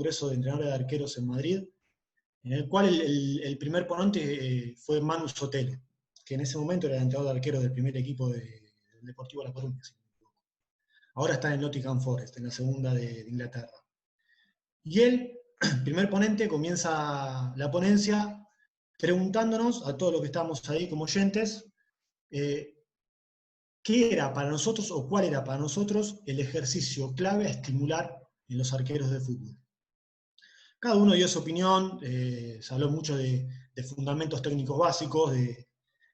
congreso de entrenadores de arqueros en Madrid, en el cual el primer ponente fue Manu Sotelo, que en ese momento era el entrenador de arqueros del primer equipo del Deportivo La Coruña. Ahora está en el Nottingham Forest, en la segunda de Inglaterra. Y él, primer ponente, comienza la ponencia preguntándonos a todos los que estamos ahí como oyentes, ¿qué era para nosotros o cuál era para nosotros el ejercicio clave a estimular en los arqueros de fútbol? Cada uno dio su opinión, se habló mucho de fundamentos técnicos básicos,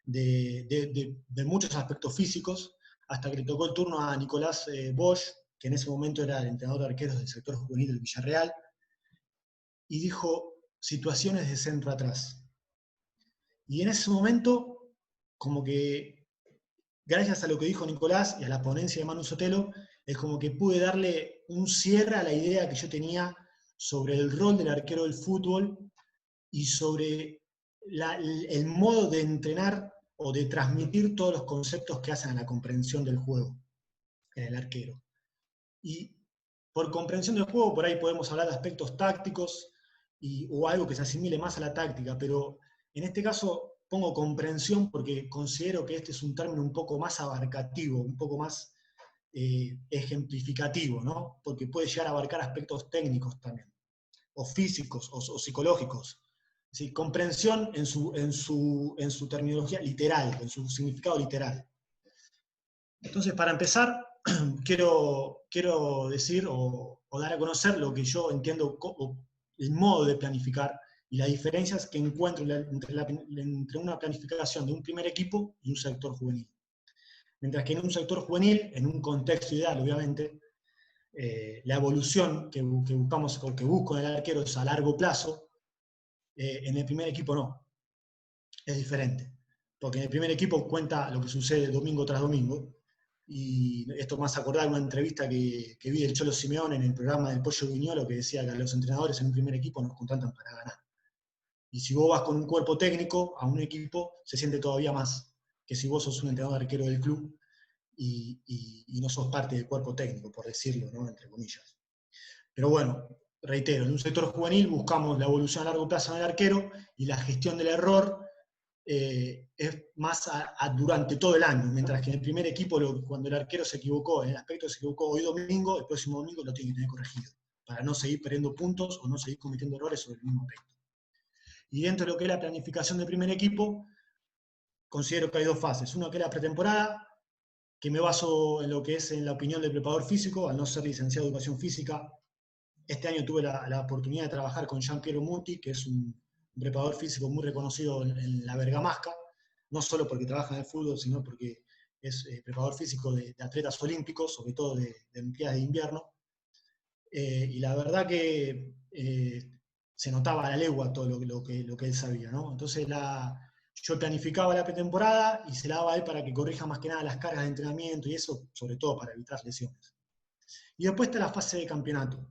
de muchos aspectos físicos, hasta que le tocó el turno a Nicolás Bosch, que en ese momento era el entrenador de arqueros del sector juvenil del Villarreal, y dijo situaciones de centro atrás. Y en ese momento, como que, gracias a lo que dijo Nicolás y a la ponencia de Manu Sotelo, es como que pude darle un cierre a la idea que yo tenía sobre el rol del arquero del fútbol y sobre el modo de entrenar o de transmitir todos los conceptos que hacen a la comprensión del juego en el arquero. Y por comprensión del juego, por ahí podemos hablar de aspectos tácticos o algo que se asimile más a la táctica, pero en este caso pongo comprensión porque considero que este es un término un poco más abarcativo, un poco más ejemplificativo, ¿no? Porque puede llegar a abarcar aspectos técnicos también, o físicos, o psicológicos. ¿Sí? Comprensión en su terminología literal, en su significado literal. Entonces, para empezar, quiero decir o dar a conocer lo que yo entiendo, el modo de planificar y las diferencias que encuentro entre una planificación de un primer equipo y un sector juvenil. Mientras que en un sector juvenil, en un contexto ideal, obviamente, la evolución que buscamos o que busco en el arquero es a largo plazo, en el primer equipo no. Es diferente. Porque en el primer equipo cuenta lo que sucede domingo tras domingo, y esto más acordar una entrevista que vi del Cholo Simeone en el programa del Pollo Viñolo, que decía que a los entrenadores en un primer equipo nos contratan para ganar. Y si vos vas con un cuerpo técnico a un equipo, se siente todavía más que si vos sos un entrenador arquero del club y no sos parte del cuerpo técnico, por decirlo, ¿no? Entre comillas. Pero bueno, reitero, en un sector juvenil buscamos la evolución a largo plazo del arquero y la gestión del error es más durante todo el año, mientras que en el primer equipo, cuando el arquero se equivocó, en el aspecto se equivocó hoy domingo, el próximo domingo lo tiene que tener corregido, para no seguir perdiendo puntos o no seguir cometiendo errores sobre el mismo aspecto. Y dentro de lo que es la planificación del primer equipo, considero que hay dos fases. Una que es la pretemporada, que me baso en lo que es en la opinión del preparador físico, al no ser licenciado en educación física. Este año tuve la oportunidad de trabajar con Gian Piero Muti, que es un preparador físico muy reconocido en la Bergamasca, no solo porque trabaja en el fútbol, sino porque es preparador físico de atletas olímpicos, sobre todo de Olimpiadas de invierno. Y la verdad que se notaba a la legua todo lo que él sabía, ¿no? Entonces yo planificaba la pretemporada y se la daba a él para que corrija más que nada las cargas de entrenamiento y eso, sobre todo para evitar lesiones. Y después está la fase de campeonato,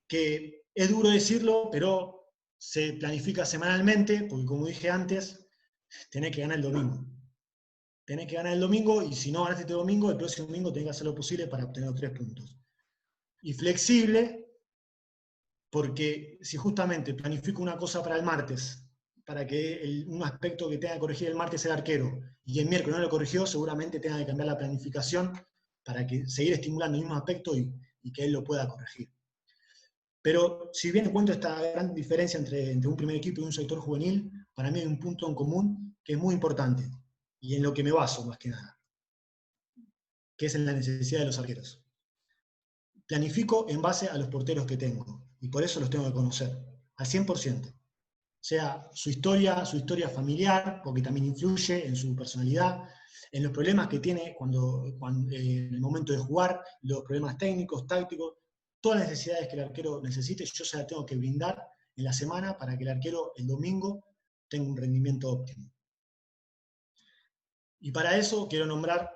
que es duro decirlo, pero se planifica semanalmente, porque como dije antes, tenés que ganar el domingo. Tenés que ganar el domingo, y si no ganaste este domingo, el próximo domingo tenés que hacer lo posible para obtener los 3 puntos. Y flexible, porque si justamente planifico una cosa para el martes, para que un aspecto que tenga que corregir el martes el arquero, y el miércoles no lo corrigió, seguramente tenga que cambiar la planificación para seguir estimulando el mismo aspecto y que él lo pueda corregir. Pero si bien encuentro esta gran diferencia entre un primer equipo y un sector juvenil, para mí hay un punto en común que es muy importante, y en lo que me baso más que nada, que es en la necesidad de los arqueros. Planifico en base a los porteros que tengo, y por eso los tengo que conocer, al 100%. O sea, su historia familiar, porque también influye en su personalidad, en los problemas que tiene en el momento de jugar, los problemas técnicos, tácticos, todas las necesidades que el arquero necesite, yo se las tengo que brindar en la semana para que el arquero el domingo tenga un rendimiento óptimo. Y para eso quiero nombrar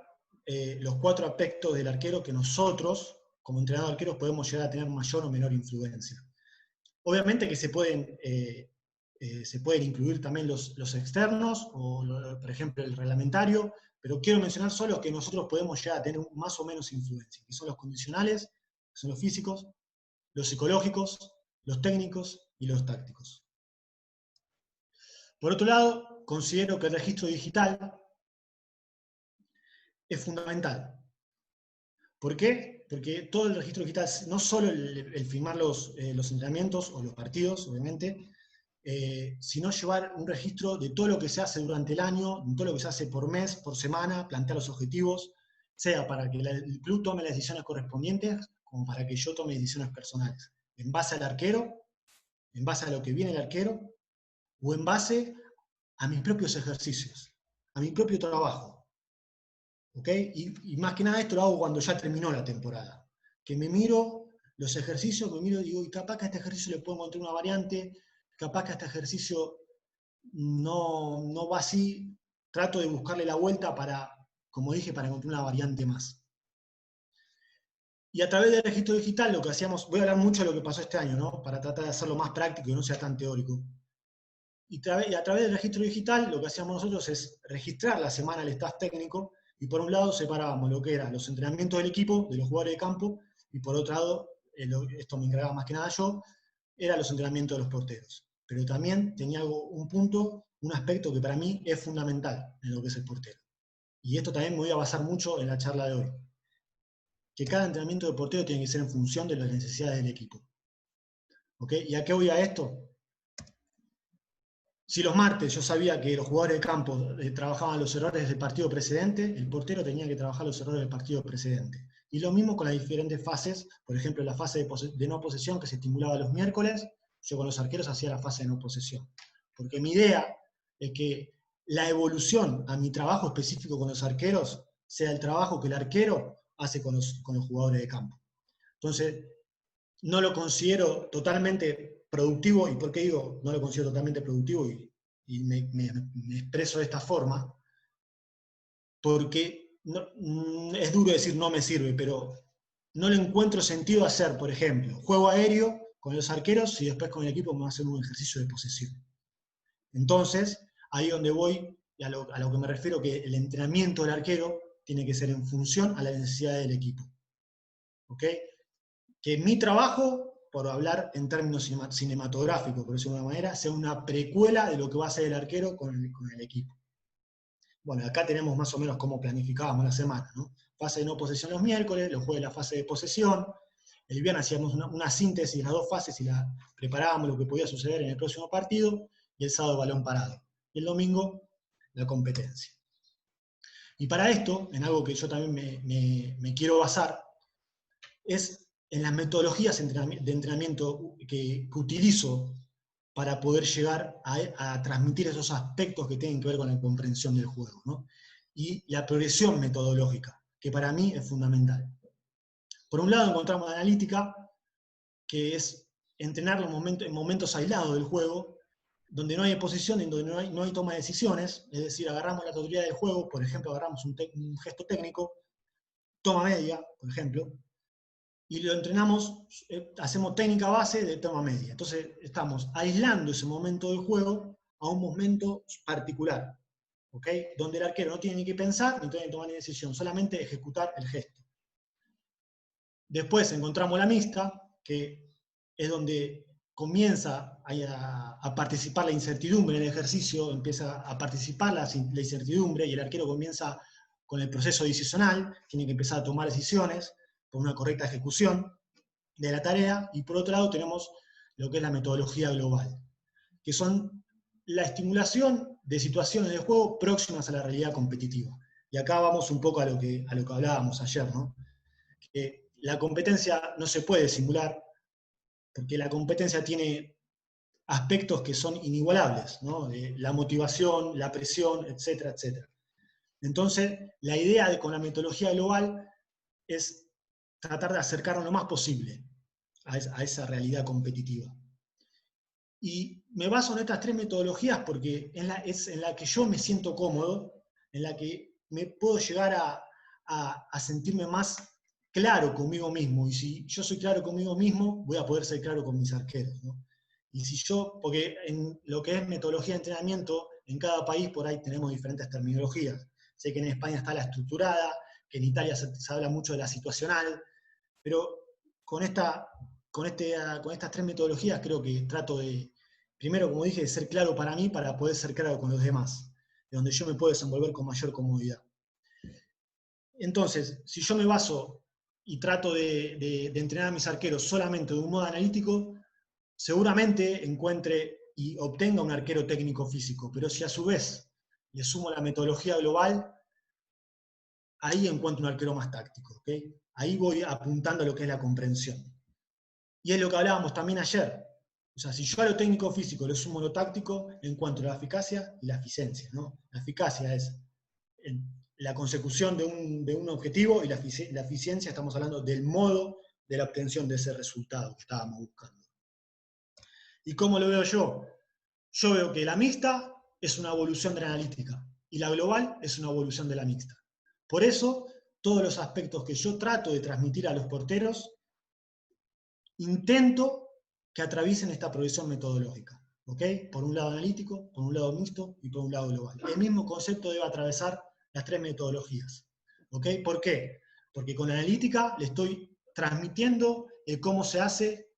los 4 aspectos del arquero que nosotros, como entrenador de arqueros, podemos llegar a tener mayor o menor influencia. Obviamente que se pueden incluir también los externos, o por ejemplo el reglamentario, pero quiero mencionar solo los que nosotros podemos llegar a tener más o menos influencia, que son los condicionales, que son los físicos, los psicológicos, los técnicos y los tácticos. Por otro lado, considero que el registro digital es fundamental. ¿Por qué? Porque todo el registro digital, no solo el firmar los entrenamientos o los partidos, obviamente, sino llevar un registro de todo lo que se hace durante el año, de todo lo que se hace por mes, por semana, plantear los objetivos, sea para que el club tome las decisiones correspondientes, como para que yo tome decisiones personales, en base al arquero, en base a lo que viene el arquero, o en base a mis propios ejercicios, a mi propio trabajo. ¿Okay? Y más que nada esto lo hago cuando ya terminó la temporada. Que me miro los ejercicios, me miro y digo, y capaz que a este ejercicio le puedo encontrar una variante, capaz que a este ejercicio no va así, trato de buscarle la vuelta para, como dije, para encontrar una variante más. Y a través del registro digital lo que hacíamos, voy a hablar mucho de lo que pasó este año, ¿no? Para tratar de hacerlo más práctico y no sea tan teórico. Y a través del registro digital lo que hacíamos nosotros es registrar la semana del staff técnico, y por un lado separábamos lo que eran los entrenamientos del equipo, de los jugadores de campo, y por otro lado, esto me encargaba más que nada yo, eran los entrenamientos de los porteros. Pero también tenía un punto, un aspecto que para mí es fundamental en lo que es el portero. Y esto también me voy a basar mucho en la charla de hoy. Que cada entrenamiento de portero tiene que ser en función de las necesidades del equipo. ¿Ok? ¿Y a qué voy a esto? Si los martes yo sabía que los jugadores de campo trabajaban los errores del partido precedente, el portero tenía que trabajar los errores del partido precedente. Y lo mismo con las diferentes fases, por ejemplo, la fase de no posesión que se estimulaba los miércoles, yo con los arqueros hacía la fase de no posesión. Porque mi idea es que la evolución a mi trabajo específico con los arqueros sea el trabajo que el arquero hace con los jugadores de campo. Entonces, no lo considero totalmente productivo. ¿Y por qué digo no lo considero totalmente productivo y me expreso de esta forma? Porque es duro decir no me sirve, pero no le encuentro sentido hacer, por ejemplo, juego aéreo con los arqueros y después con el equipo me va a hacer un ejercicio de posesión. Entonces, ahí es donde voy, a lo que me refiero, que el entrenamiento del arquero tiene que ser en función a la necesidad del equipo. ¿Ok? Que mi trabajo, por hablar en términos cinematográficos, por decirlo de alguna manera, sea una precuela de lo que va a hacer el arquero con el equipo. Bueno, acá tenemos más o menos cómo planificábamos la semana, ¿no? Fase de no posesión los miércoles, los jueves la fase de posesión, el viernes hacíamos una síntesis de las dos fases y la preparábamos lo que podía suceder en el próximo partido, y el sábado balón parado. Y el domingo, la competencia. Y para esto, en algo que yo también me quiero basar, es en las metodologías de entrenamiento que utilizo para poder llegar a transmitir esos aspectos que tienen que ver con la comprensión del juego, ¿no? Y la progresión metodológica, que para mí es fundamental. Por un lado encontramos la analítica, que es entrenar en momentos aislados del juego, donde no hay posición, en donde no hay toma de decisiones, es decir, agarramos la totalidad del juego, por ejemplo, agarramos un gesto técnico, toma media, por ejemplo, y lo entrenamos, hacemos técnica base de toma media. Entonces estamos aislando ese momento del juego a un momento particular, ¿ok? Donde el arquero no tiene ni que pensar, ni tiene que tomar ni decisión, solamente ejecutar el gesto. Después encontramos la mixta, que es donde comienza a participar la incertidumbre en el ejercicio, empieza a participar la incertidumbre y el arquero comienza con el proceso decisional, tiene que empezar a tomar decisiones por una correcta ejecución de la tarea, y por otro lado tenemos lo que es la metodología global, que son la estimulación de situaciones de juego próximas a la realidad competitiva. Y acá vamos un poco a lo que hablábamos ayer, ¿no? Que la competencia no se puede simular, porque la competencia tiene aspectos que son inigualables, ¿no? La motivación, la presión, etcétera, etcétera. Entonces, la idea con la metodología global es tratar de acercarnos lo más posible a esa realidad competitiva. Y me baso en estas tres metodologías porque es en la que yo me siento cómodo, en la que me puedo llegar a sentirme más claro conmigo mismo. Y si yo soy claro conmigo mismo, voy a poder ser claro con mis arqueros, ¿no? Y si yo, porque en lo que es metodología de entrenamiento, en cada país por ahí tenemos diferentes terminologías. Sé que en España está la estructurada, que en Italia se habla mucho de la situacional, pero con esta con estas tres metodologías creo que trato de, primero, como dije, de ser claro para mí para poder ser claro con los demás, de donde yo me puedo desenvolver con mayor comodidad. Entonces, si yo me baso y trato de entrenar a mis arqueros solamente de un modo analítico, seguramente encuentre y obtenga un arquero técnico físico, pero si a su vez le sumo la metodología global, ahí encuentro un arquero más táctico, ¿okay? Ahí voy apuntando a lo que es la comprensión. Y es lo que hablábamos también ayer. O sea, si yo a lo técnico físico le sumo lo táctico, encuentro la eficacia y la eficiencia, ¿no? La eficacia es la consecución de un objetivo, y la eficiencia, estamos hablando del modo de la obtención de ese resultado que estábamos buscando. ¿Y cómo lo veo yo? Yo veo que la mixta es una evolución de la analítica y la global es una evolución de la mixta. Por eso, todos los aspectos que yo trato de transmitir a los porteros, intento que atraviesen esta progresión metodológica. ¿Okay? Por un lado analítico, por un lado mixto y por un lado global. El mismo concepto debe atravesar las tres metodologías. ¿Okay? ¿Por qué? Porque con la analítica le estoy transmitiendo cómo se hace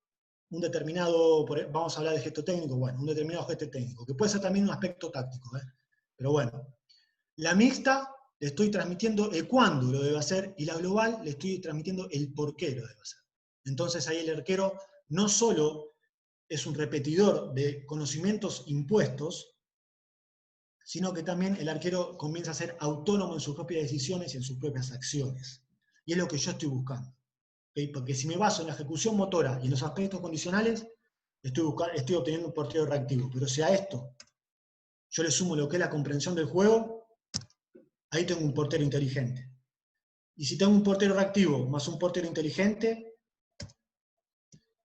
un determinado, vamos a hablar de gesto técnico, bueno, un determinado gesto técnico, que puede ser también un aspecto táctico, pero bueno. La mixta le estoy transmitiendo el cuándo lo debe hacer, y la global le estoy transmitiendo el por qué lo debe hacer. Entonces ahí el arquero no solo es un repetidor de conocimientos impuestos, sino que también el arquero comienza a ser autónomo en sus propias decisiones y en sus propias acciones. Y es lo que yo estoy buscando. ¿Okay? Porque si me baso en la ejecución motora y en los aspectos condicionales, estoy obteniendo un portero reactivo. Pero si a esto yo le sumo lo que es la comprensión del juego, ahí tengo un portero inteligente. Y si tengo un portero reactivo más un portero inteligente,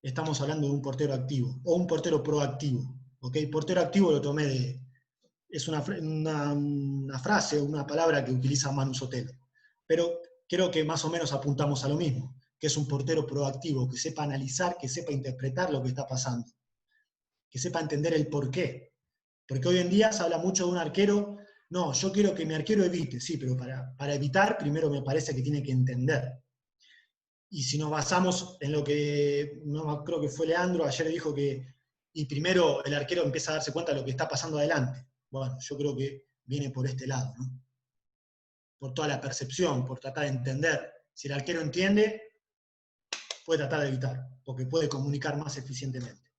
estamos hablando de un portero activo o un portero proactivo. ¿Okay? Portero activo lo tomé de... Es una frase, una palabra que utiliza Manu Sotelo. Pero creo que más o menos apuntamos a lo mismo, que es un portero proactivo, que sepa analizar, que sepa interpretar lo que está pasando, que sepa entender el porqué. Porque hoy en día se habla mucho de un arquero, no, yo quiero que mi arquero evite, sí, pero para evitar primero me parece que tiene que entender. Y si nos basamos en lo que, no creo que fue Leandro, ayer dijo que, y primero el arquero empieza a darse cuenta de lo que está pasando adelante. Bueno, yo creo que viene por este lado, ¿no? Por toda la percepción, por tratar de entender. Si el arquero entiende, puede tratar de evitar, porque puede comunicar más eficientemente.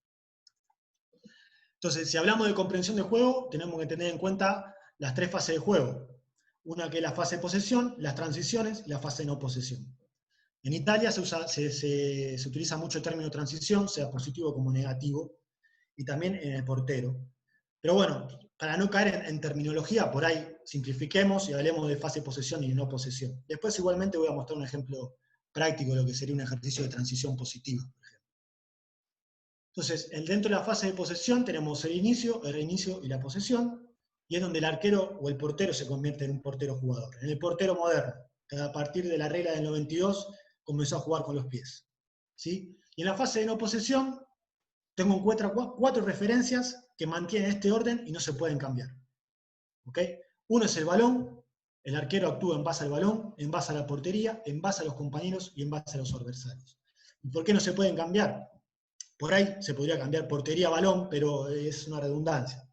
Entonces, si hablamos de comprensión de juego, tenemos que tener en cuenta las tres fases de juego. Una que es la fase de posesión, las transiciones y la fase de no posesión. En Italia se utiliza mucho el término transición, sea positivo como negativo, y también en el portero. Pero bueno, para no caer en terminología, por ahí simplifiquemos y hablemos de fase de posesión y no posesión. Después igualmente voy a mostrar un ejemplo práctico de lo que sería un ejercicio de transición positiva, por ejemplo. Entonces, dentro de la fase de posesión tenemos el inicio, el reinicio y la posesión, y es donde el arquero o el portero se convierte en un portero jugador. En el portero moderno, que a partir de la regla del 92 comenzó a jugar con los pies. ¿Sí? Y en la fase de no posesión tengo cuatro referencias que mantienen este orden y no se pueden cambiar. ¿Okay? Uno es el balón, el arquero actúa en base al balón, en base a la portería, en base a los compañeros y en base a los adversarios. ¿Y por qué no se pueden cambiar? Por ahí se podría cambiar portería-balón, pero es una redundancia.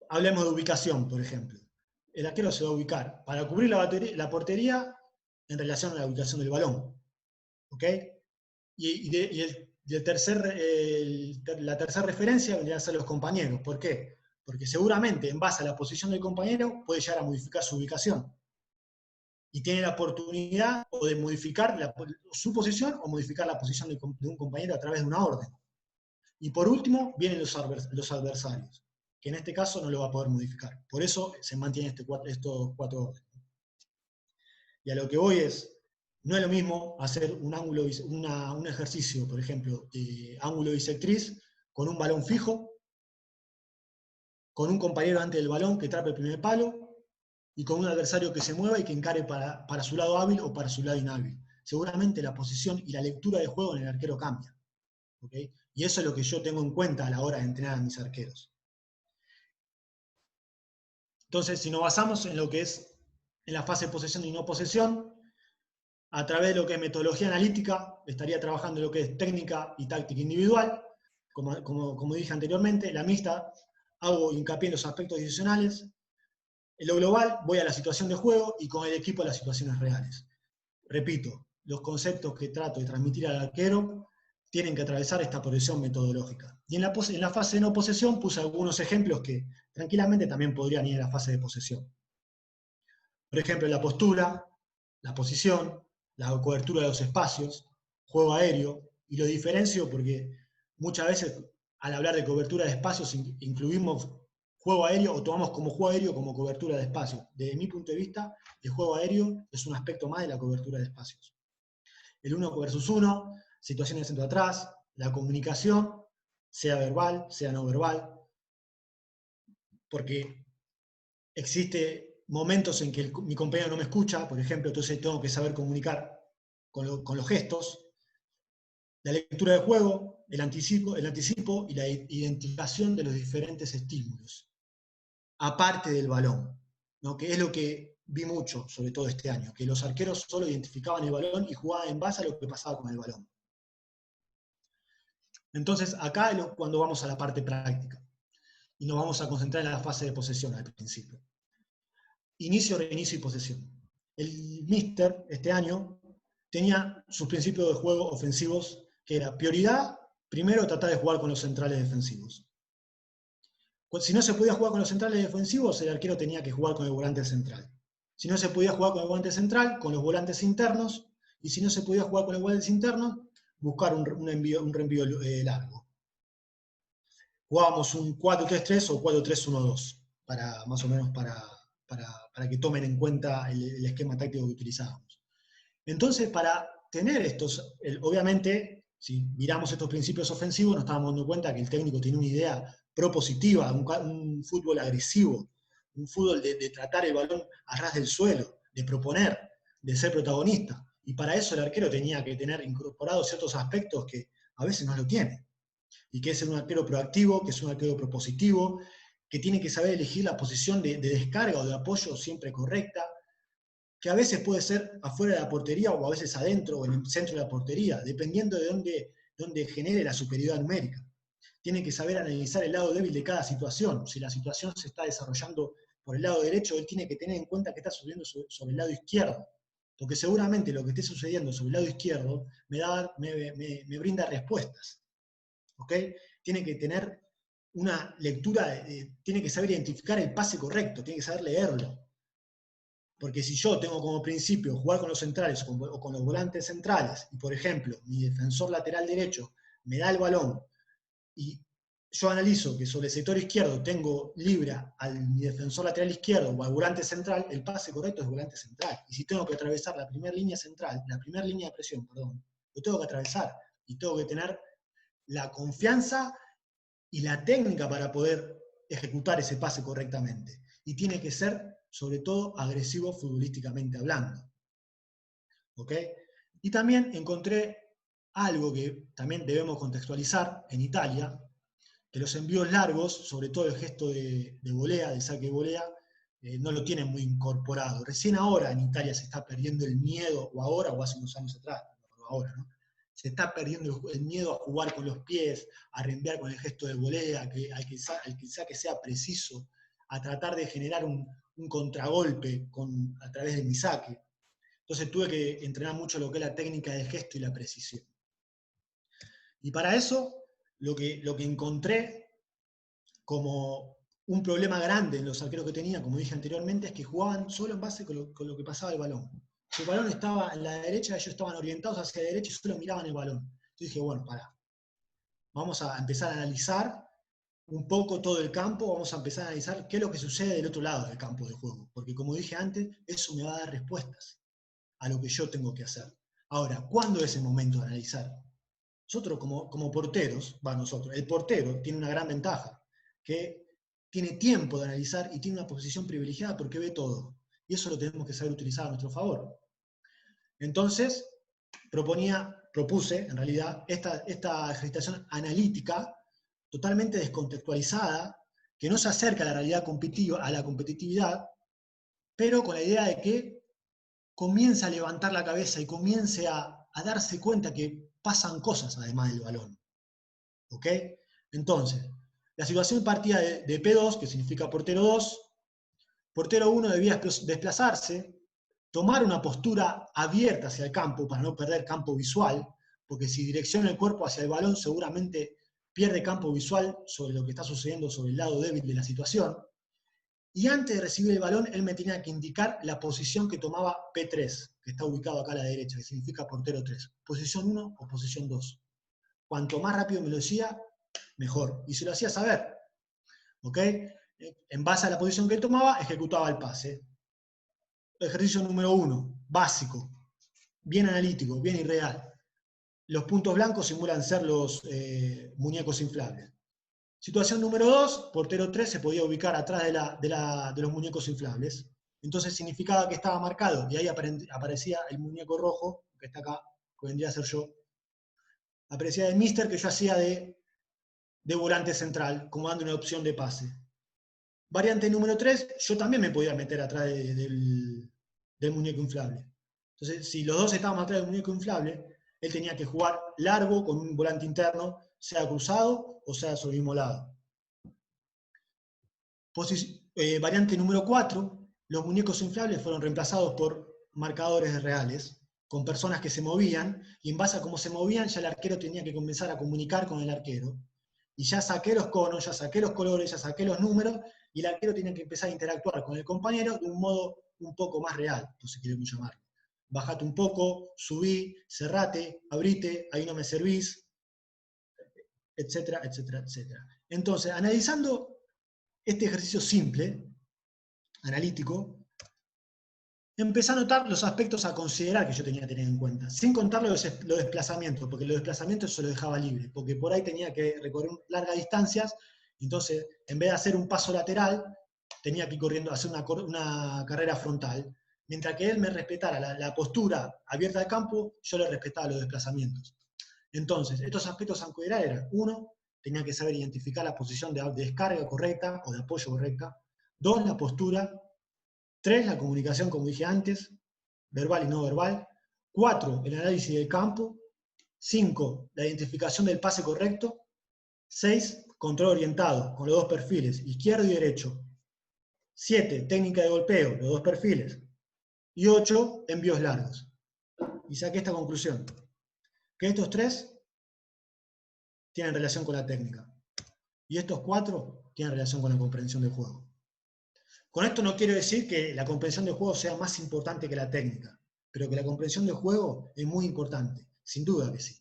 Hablemos de ubicación, por ejemplo. El arquero se va a ubicar para cubrir la portería en relación a la ubicación del balón. ¿Ok? La tercera referencia vendrían a ser los compañeros. ¿Por qué? Porque seguramente en base a la posición del compañero puede llegar a modificar su ubicación. Y tiene la oportunidad o de modificar su posición o modificar la posición de un compañero a través de una orden. Y por último, vienen los adversarios, que en este caso no lo va a poder modificar. Por eso se mantienen estos cuatro órdenes. Y a lo que voy es, no es lo mismo hacer un ejercicio, por ejemplo, de ángulo bisectriz con un balón fijo, con un compañero antes del balón que atrape el primer palo, y con un adversario que se mueva y que encare para su lado hábil o para su lado inhábil. Seguramente la posición y la lectura de juego en el arquero cambia. ¿Okay? Y eso es lo que yo tengo en cuenta a la hora de entrenar a mis arqueros. Entonces, si nos basamos en lo que es en la fase de posesión y no posesión, A través de lo que es metodología analítica, estaría trabajando en lo que es técnica y táctica individual. Como dije anteriormente, la mixta, hago hincapié en los aspectos decisionales. En lo global, voy a la situación de juego y con el equipo a las situaciones reales. Repito, los conceptos que trato de transmitir al arquero tienen que atravesar esta progresión metodológica. Y en la fase de no posesión puse algunos ejemplos que tranquilamente también podrían ir a la fase de posesión. Por ejemplo, la postura, la posición, la cobertura de los espacios, juego aéreo, y lo diferencio porque muchas veces al hablar de cobertura de espacios incluimos juego aéreo o tomamos como juego aéreo como cobertura de espacios. Desde mi punto de vista, el juego aéreo es un aspecto más de la cobertura de espacios. El 1 versus 1, situaciones de centro atrás, la comunicación, sea verbal, sea no verbal, porque existe momentos en que mi compañero no me escucha, por ejemplo, entonces tengo que saber comunicar con los gestos. La lectura de juego, el anticipo y la identificación de los diferentes estímulos, aparte del balón, ¿no? Que es lo que vi mucho, sobre todo este año, que los arqueros solo identificaban el balón y jugaban en base a lo que pasaba con el balón. Entonces, acá es cuando vamos a la parte práctica, y nos vamos a concentrar en la fase de posesión al principio. Inicio, reinicio y posesión. El míster, este año, tenía sus principios de juego ofensivos, que era prioridad, primero tratar de jugar con los centrales defensivos. Si no se podía jugar con los centrales defensivos, el arquero tenía que jugar con el volante central. Si no se podía jugar con el volante central, con los volantes internos, y si no se podía jugar con los volantes internos, buscar un reenvío largo. Jugábamos un 4-3-3 o 4-3-1-2, más o menos para que tomen en cuenta el esquema táctico que utilizábamos. Entonces, para tener estos, obviamente, si miramos estos principios ofensivos, nos estábamos dando cuenta que el técnico tiene una idea propositiva, un fútbol agresivo, un fútbol de tratar el balón a ras del suelo, de proponer, de ser protagonista. Y para eso el arquero tenía que tener incorporados ciertos aspectos que a veces no lo tiene. Y que es un arquero proactivo, que es un arquero propositivo, que tiene que saber elegir la posición de descarga o de apoyo siempre correcta, que a veces puede ser afuera de la portería o a veces adentro o en el centro de la portería, dependiendo de dónde genere la superioridad numérica. Tiene que saber analizar el lado débil de cada situación. Si la situación se está desarrollando por el lado derecho, él tiene que tener en cuenta que está sucediendo sobre el lado izquierdo, porque seguramente lo que esté sucediendo sobre el lado izquierdo me brinda respuestas. ¿Okay? Tiene que tener una lectura, tiene que saber identificar el pase correcto, tiene que saber leerlo. Porque si yo tengo como principio jugar con los centrales o con los volantes centrales, y por ejemplo, mi defensor lateral derecho me da el balón, y yo analizo que sobre el sector izquierdo tengo libre mi defensor lateral izquierdo o al volante central, el pase correcto es volante central. Y si tengo que atravesar la primera línea central, la primera línea de presión, perdón, lo tengo que atravesar. Y tengo que tener la confianza y la técnica para poder ejecutar ese pase correctamente. Y tiene que ser, sobre todo, agresivo futbolísticamente hablando. ¿Ok? Y también encontré algo que también debemos contextualizar en Italia, que los envíos largos, sobre todo el gesto de volea, de saque de volea, no lo tienen muy incorporado. Recién ahora en Italia se está perdiendo el miedo, o ahora o hace unos años atrás, no ahora, ¿no? Se está perdiendo el miedo a jugar con los pies, a reenviar con el gesto de volea, al que saque sea preciso, a tratar de generar un contragolpe a través de mi saque. Entonces tuve que entrenar mucho lo que es la técnica del gesto y la precisión. Y para eso, lo que encontré como un problema grande en los arqueros que tenía, como dije anteriormente, es que jugaban solo en base con lo que pasaba el balón. Si el balón estaba en la derecha, ellos estaban orientados hacia la derecha y solo miraban el balón. Entonces dije, bueno, pará. Vamos a empezar a analizar un poco todo el campo, vamos a empezar a analizar qué es lo que sucede del otro lado del campo de juego. Porque como dije antes, eso me va a dar respuestas a lo que yo tengo que hacer. Ahora, ¿cuándo es el momento de analizar? Nosotros como porteros, el portero tiene una gran ventaja, que tiene tiempo de analizar y tiene una posición privilegiada porque ve todo. Y eso lo tenemos que saber utilizar a nuestro favor. Entonces, propuse, en realidad, esta ejercitación analítica totalmente descontextualizada, que no se acerca a la realidad competitiva, a la competitividad, pero con la idea de que comience a levantar la cabeza y comience a darse cuenta que pasan cosas además del balón. ¿Ok? Entonces, la situación partía de P2, que significa portero 2. Portero 1 debía desplazarse, tomar una postura abierta hacia el campo para no perder campo visual, porque si direcciona el cuerpo hacia el balón seguramente pierde campo visual sobre lo que está sucediendo sobre el lado débil de la situación. Y antes de recibir el balón, él me tenía que indicar la posición que tomaba P3, que está ubicado acá a la derecha, que significa portero 3. Posición 1 o posición 2. Cuanto más rápido me lo decía, mejor. Y se lo hacía saber. ¿Ok? En base a la posición que él tomaba, ejecutaba el pase. Ejercicio número 1, básico, bien analítico, bien irreal. Los puntos blancos simulan ser los muñecos inflables. Situación número 2, portero 3 se podía ubicar atrás de los muñecos inflables. Entonces significaba que estaba marcado y ahí aparecía el muñeco rojo, que está acá, que vendría a ser yo. Aparecía el mister que yo hacía de volante central, como dando una opción de pase. Variante número 3, yo también me podía meter atrás del muñeco inflable. Entonces, si los dos estábamos atrás del muñeco inflable, él tenía que jugar largo con un volante interno, sea cruzado o sea sobre el mismo lado. Variante número 4, los muñecos inflables fueron reemplazados por marcadores reales, con personas que se movían, y en base a cómo se movían, ya el arquero tenía que comenzar a comunicar con el arquero. Y ya saqué los conos, ya saqué los colores, ya saqué los números, y el arquero tiene que empezar a interactuar con el compañero de un modo un poco más real, por si queremos llamarlo. Bajate un poco, subí, cerrate, abrite, ahí no me servís, etcétera, etcétera, etcétera. Entonces, analizando este ejercicio simple, analítico, empecé a notar los aspectos a considerar que yo tenía que tener en cuenta, sin contar los desplazamientos, porque los desplazamientos se los dejaba libre, porque por ahí tenía que recorrer largas distancias, entonces en vez de hacer un paso lateral, tenía que ir corriendo, hacer una carrera frontal, mientras que él me respetara la postura abierta del campo, yo le respetaba los desplazamientos. Entonces, estos aspectos a considerar eran, 1, tenía que saber identificar la posición de descarga correcta o de apoyo correcta. 2, la postura. 3, la comunicación, como dije antes, verbal y no verbal. 4, el análisis del campo. 5, la identificación del pase correcto. 6, control orientado, con los dos perfiles, izquierdo y derecho. 7, técnica de golpeo, los dos perfiles. Y 8, envíos largos. Y saqué esta conclusión, que estos 3 tienen relación con la técnica. Y estos 4 tienen relación con la comprensión del juego. Con esto no quiero decir que la comprensión del juego sea más importante que la técnica, pero que la comprensión del juego es muy importante, sin duda que sí.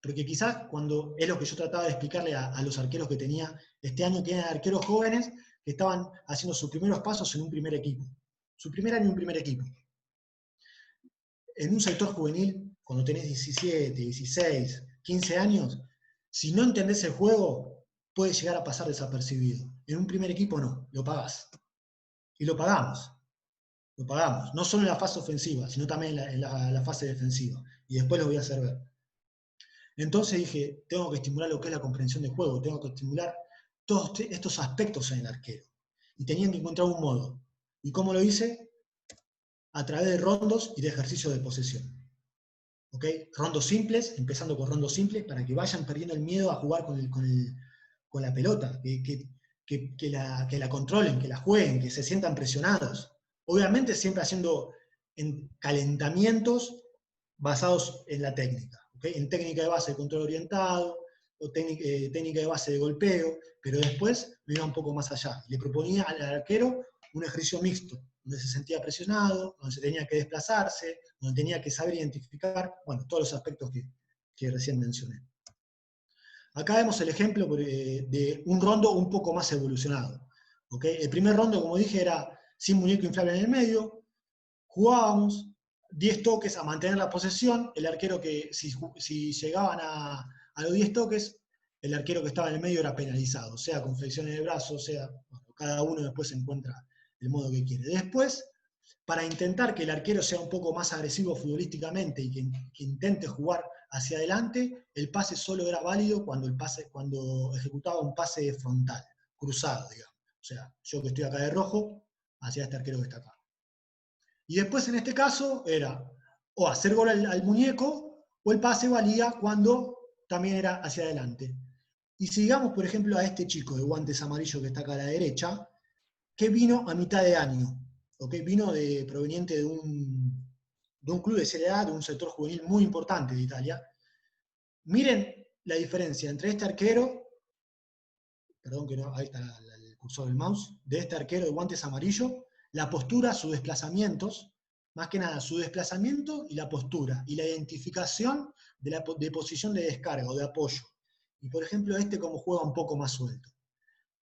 Porque quizás cuando es lo que yo trataba de explicarle a los arqueros que tenía este año, que eran arqueros jóvenes que estaban haciendo sus primeros pasos en un primer equipo. Su primer año en un primer equipo. En un sector juvenil, cuando tenés 17, 16, 15 años, si no entendés el juego, puede llegar a pasar desapercibido. En un primer equipo no, lo pagás. Y lo pagamos. Lo pagamos. No solo en la fase ofensiva, sino también en la fase defensiva. Y después lo voy a hacer ver. Entonces dije, tengo que estimular lo que es la comprensión del juego, tengo que estimular todos estos aspectos en el arquero. Y tenían que encontrar un modo. ¿Y cómo lo hice? A través de rondos y de ejercicios de posesión. ¿Okay? Rondos simples, empezando con rondos simples, para que vayan perdiendo el miedo a jugar con la pelota, que la controlen, que la jueguen, que se sientan presionados. Obviamente siempre haciendo calentamientos basados en la técnica. ¿Okay? En técnica de base de control orientado, o técnica de base de golpeo, pero después me iba un poco más allá. Le proponía al arquero un ejercicio mixto, donde se sentía presionado, donde se tenía que desplazarse, donde tenía que saber identificar, bueno, todos los aspectos que recién mencioné. Acá vemos el ejemplo de un rondo un poco más evolucionado. ¿Okay? El primer rondo, como dije, era sin muñeco inflable en el medio, jugábamos 10 toques a mantener la posesión, el arquero que si llegaban a los 10 toques, el arquero que estaba en el medio era penalizado, sea con flexiones de brazos, sea, bueno, cada uno después encuentra el modo que quiere. Después, para intentar que el arquero sea un poco más agresivo futbolísticamente y que intente jugar hacia adelante, el pase solo era válido cuando ejecutaba un pase frontal, cruzado, digamos. O sea, yo que estoy acá de rojo, hacia este arquero que está acá. Y después en este caso era o hacer gol al muñeco o el pase valía cuando también era hacia adelante. Y sigamos, por ejemplo, a este chico de guantes amarillos que está acá a la derecha, que vino a mitad de año, ¿okay? Vino proveniente de un club de Serie A, de un sector juvenil muy importante de Italia. Miren la diferencia entre este arquero, perdón que no, ahí está el cursor del mouse, de este arquero de guantes amarillos, la postura, sus desplazamientos, más que nada su desplazamiento y la postura, y la identificación de posición de descarga o de apoyo. Y por ejemplo, este como juega un poco más suelto.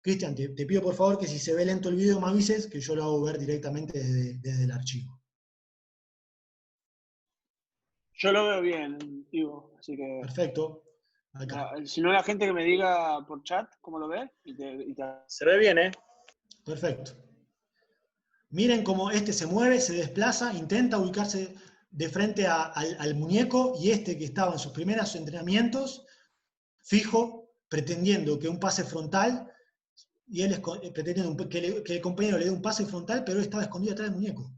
Cristian, te pido por favor que si se ve lento el video me avises, que yo lo hago ver directamente desde el archivo. Yo lo veo bien, Ivo, así que... Perfecto. Acá. Si no, la gente que me diga por chat cómo lo ve. Se ve bien, ¿eh? Perfecto. Miren cómo este se mueve, se desplaza, intenta ubicarse de frente al muñeco, y este que estaba en sus primeros entrenamientos, fijo, pretendiendo que un pase frontal, y él pretendiendo que el compañero le dé un pase frontal, pero él estaba escondido atrás del muñeco.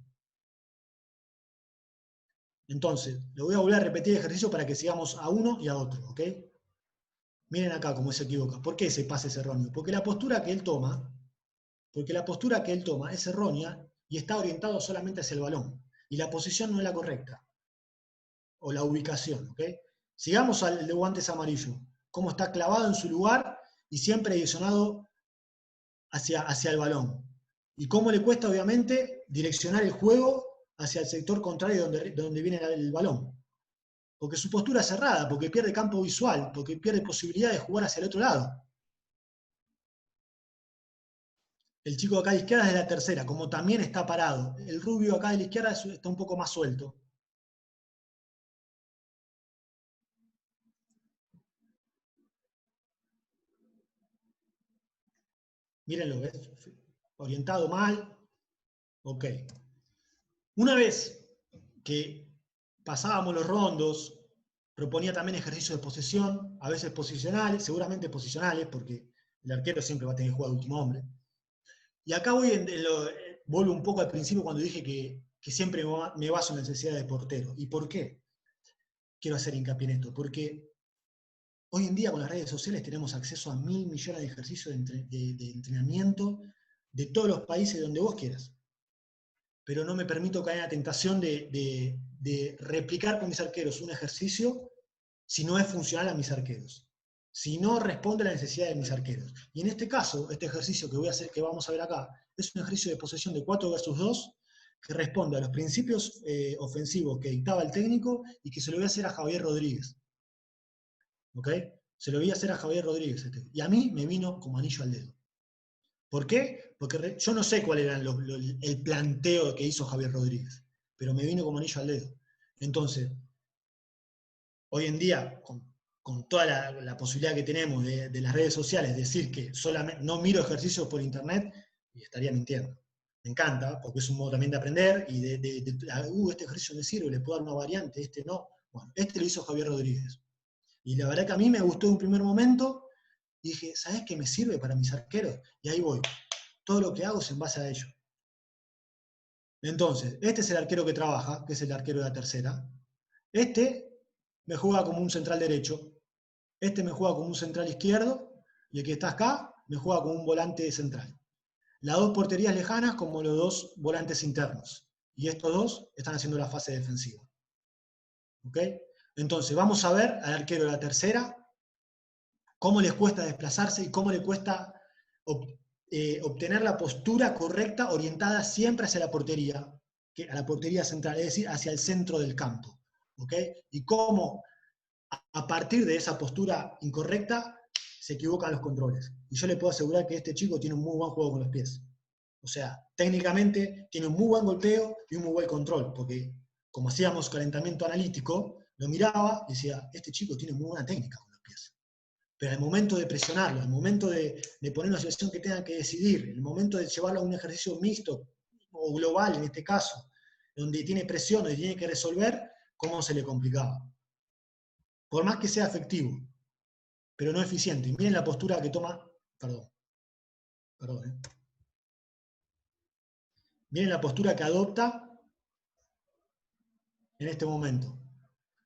Entonces, lo voy a volver a repetir el ejercicio para que sigamos a uno y a otro, ¿ok? Miren acá cómo se equivoca. ¿Por qué ese pase es erróneo? Porque la postura que él toma es errónea y está orientado solamente hacia el balón. Y la posición no es la correcta. O la ubicación, ¿ok? Sigamos al de guantes amarillo. Cómo está clavado en su lugar y siempre direccionado hacia el balón. Y cómo le cuesta, obviamente, direccionar el juego hacia el sector contrario donde viene el balón. Porque su postura es cerrada, porque pierde campo visual, porque pierde posibilidad de jugar hacia el otro lado. El chico de acá a la izquierda es de la tercera, como también está parado. El rubio acá de la izquierda está un poco más suelto. Mírenlo, ¿ves? Orientado mal. Ok. Una vez que pasábamos los rondos, proponía también ejercicios de posesión, a veces posicionales, seguramente posicionales, porque el arquero siempre va a tener que jugar de último hombre. Y acá vuelvo un poco al principio cuando dije que siempre me baso en la necesidad de portero. ¿Y por qué? Quiero hacer hincapié en esto, porque hoy en día con las redes sociales tenemos acceso a 1.000 millones de ejercicios de entrenamiento de todos los países donde vos quieras. Pero no me permito caer en la tentación de replicar con mis arqueros un ejercicio si no es funcional a mis arqueros, si no responde a la necesidad de mis arqueros. Y en este caso, este ejercicio que vamos a ver acá, es un ejercicio de posesión de 4 versus 2 que responde a los principios ofensivos que dictaba el técnico y que se lo voy a hacer a Javier Rodríguez. ¿Ok? Se lo voy a hacer a Javier Rodríguez. Y a mí me vino como anillo al dedo. ¿Por qué? Porque yo no sé cuál era el planteo que hizo Javier Rodríguez, pero me vino como anillo al dedo. Entonces, hoy en día, con toda la posibilidad que tenemos de las redes sociales, decir que solamente no miro ejercicios por internet, y estaría mintiendo. Me encanta, porque es un modo también de aprender, y este ejercicio me sirve, le puedo dar una variante, este no. Bueno, este lo hizo Javier Rodríguez. Y la verdad que a mí me gustó en un primer momento, y dije, ¿sabés qué me sirve para mis arqueros? Y ahí voy. Todo lo que hago es en base a ello. Entonces, este es el arquero que trabaja, que es el arquero de la tercera. Este me juega como un central derecho. Este me juega como un central izquierdo. Y el que está acá me juega como un volante central. Las dos porterías lejanas como los dos volantes internos. Y estos dos están haciendo la fase defensiva. ¿Ok? Entonces, vamos a ver al arquero de la tercera cómo les cuesta desplazarse y cómo le cuesta obtener la postura correcta orientada siempre hacia la portería, a la portería central, es decir, hacia el centro del campo. ¿Ok? Y cómo a partir de esa postura incorrecta se equivocan los controles. Y yo le puedo asegurar que este chico tiene un muy buen juego con los pies. O sea, técnicamente tiene un muy buen golpeo y un muy buen control, porque como hacíamos calentamiento analítico, lo miraba y decía, este chico tiene muy buena técnica con los pies. Pero al momento de presionarlo, al momento de poner una situación que tenga que decidir, el momento de llevarlo a un ejercicio mixto o global en este caso, donde tiene presión y tiene que resolver, cómo se le complicaba. Por más que sea efectivo, pero no eficiente. Y miren la postura que toma, perdón. Miren la postura que adopta en este momento,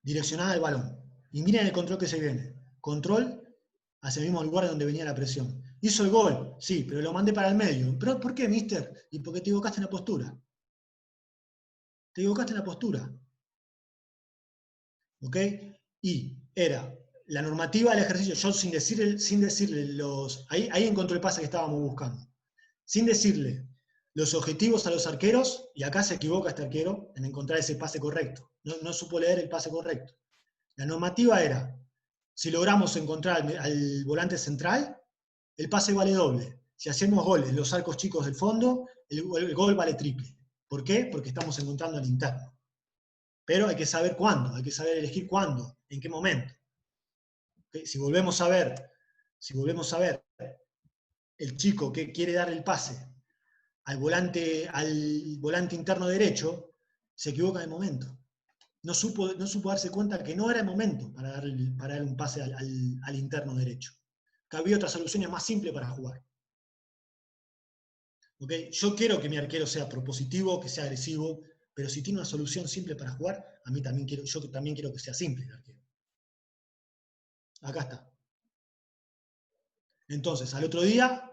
direccionada al balón. Y miren el control que se viene. Control hacia el mismo lugar donde venía la presión. Hizo el gol, sí, pero lo mandé para el medio. ¿Pero por qué, mister? Y porque te equivocaste en la postura. Te equivocaste en la postura. ¿Ok? Y era la normativa del ejercicio, yo sin decirle los... Ahí encontró el pase que estábamos buscando. Sin decirle los objetivos a los arqueros, y acá se equivoca este arquero en encontrar ese pase correcto. No supo leer el pase correcto. La normativa era, si logramos encontrar al volante central, el pase vale doble. Si hacemos goles en los arcos chicos del fondo, el gol vale triple. ¿Por qué? Porque estamos encontrando al interno. Pero hay que saber cuándo, hay que saber elegir cuándo, en qué momento. ¿Okay? Si volvemos a ver el chico que quiere dar el pase al volante interno derecho, se equivoca en el momento. No supo darse cuenta que no era el momento para dar un pase al interno derecho. Que había otras soluciones más simples para jugar. ¿Okay? Yo quiero que mi arquero sea propositivo, que sea agresivo, pero si tiene una solución simple para jugar, yo también quiero que sea simple el arquero. Acá está. Entonces, al otro día,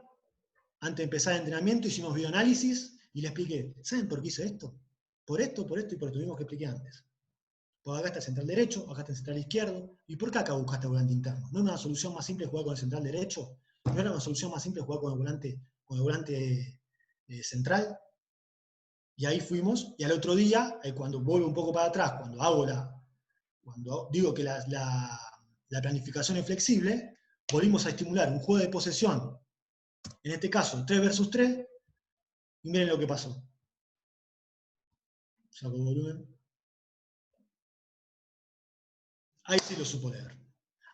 antes de empezar el entrenamiento, hicimos videoanálisis y le expliqué, ¿saben por qué hice esto? Por esto y por lo mismo que expliqué antes. Porque acá está el central derecho, acá está el central izquierdo. ¿Y por qué acá buscaste el volante interno? ¿No era una solución más simple jugar con el central derecho? ¿No era una solución más simple jugar con el volante central? Y ahí fuimos, y al otro día, cuando vuelvo un poco para atrás, cuando digo que la planificación es flexible, volvimos a estimular un juego de posesión, en este caso 3 versus 3, y miren lo que pasó. Saco el volumen. Ahí sí lo supo leer.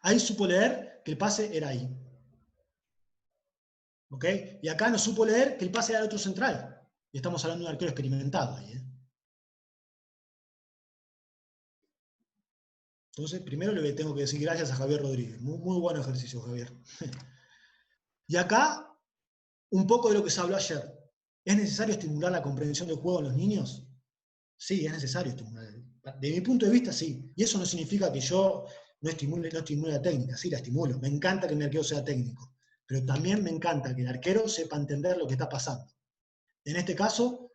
Ahí supo leer que el pase era ahí. ¿Ok? Y acá no supo leer que el pase era al otro central. Y estamos hablando de un arquero experimentado ahí. Entonces, primero le tengo que decir gracias a Javier Rodríguez. Muy, muy buen ejercicio, Javier. Y acá, un poco de lo que se habló ayer. ¿Es necesario estimular la comprensión del juego en los niños? Sí, es necesario estimular. De mi punto de vista, sí. Y eso no significa que yo no estimule la técnica. Sí, la estimulo. Me encanta que mi arquero sea técnico. Pero también me encanta que el arquero sepa entender lo que está pasando. En este caso,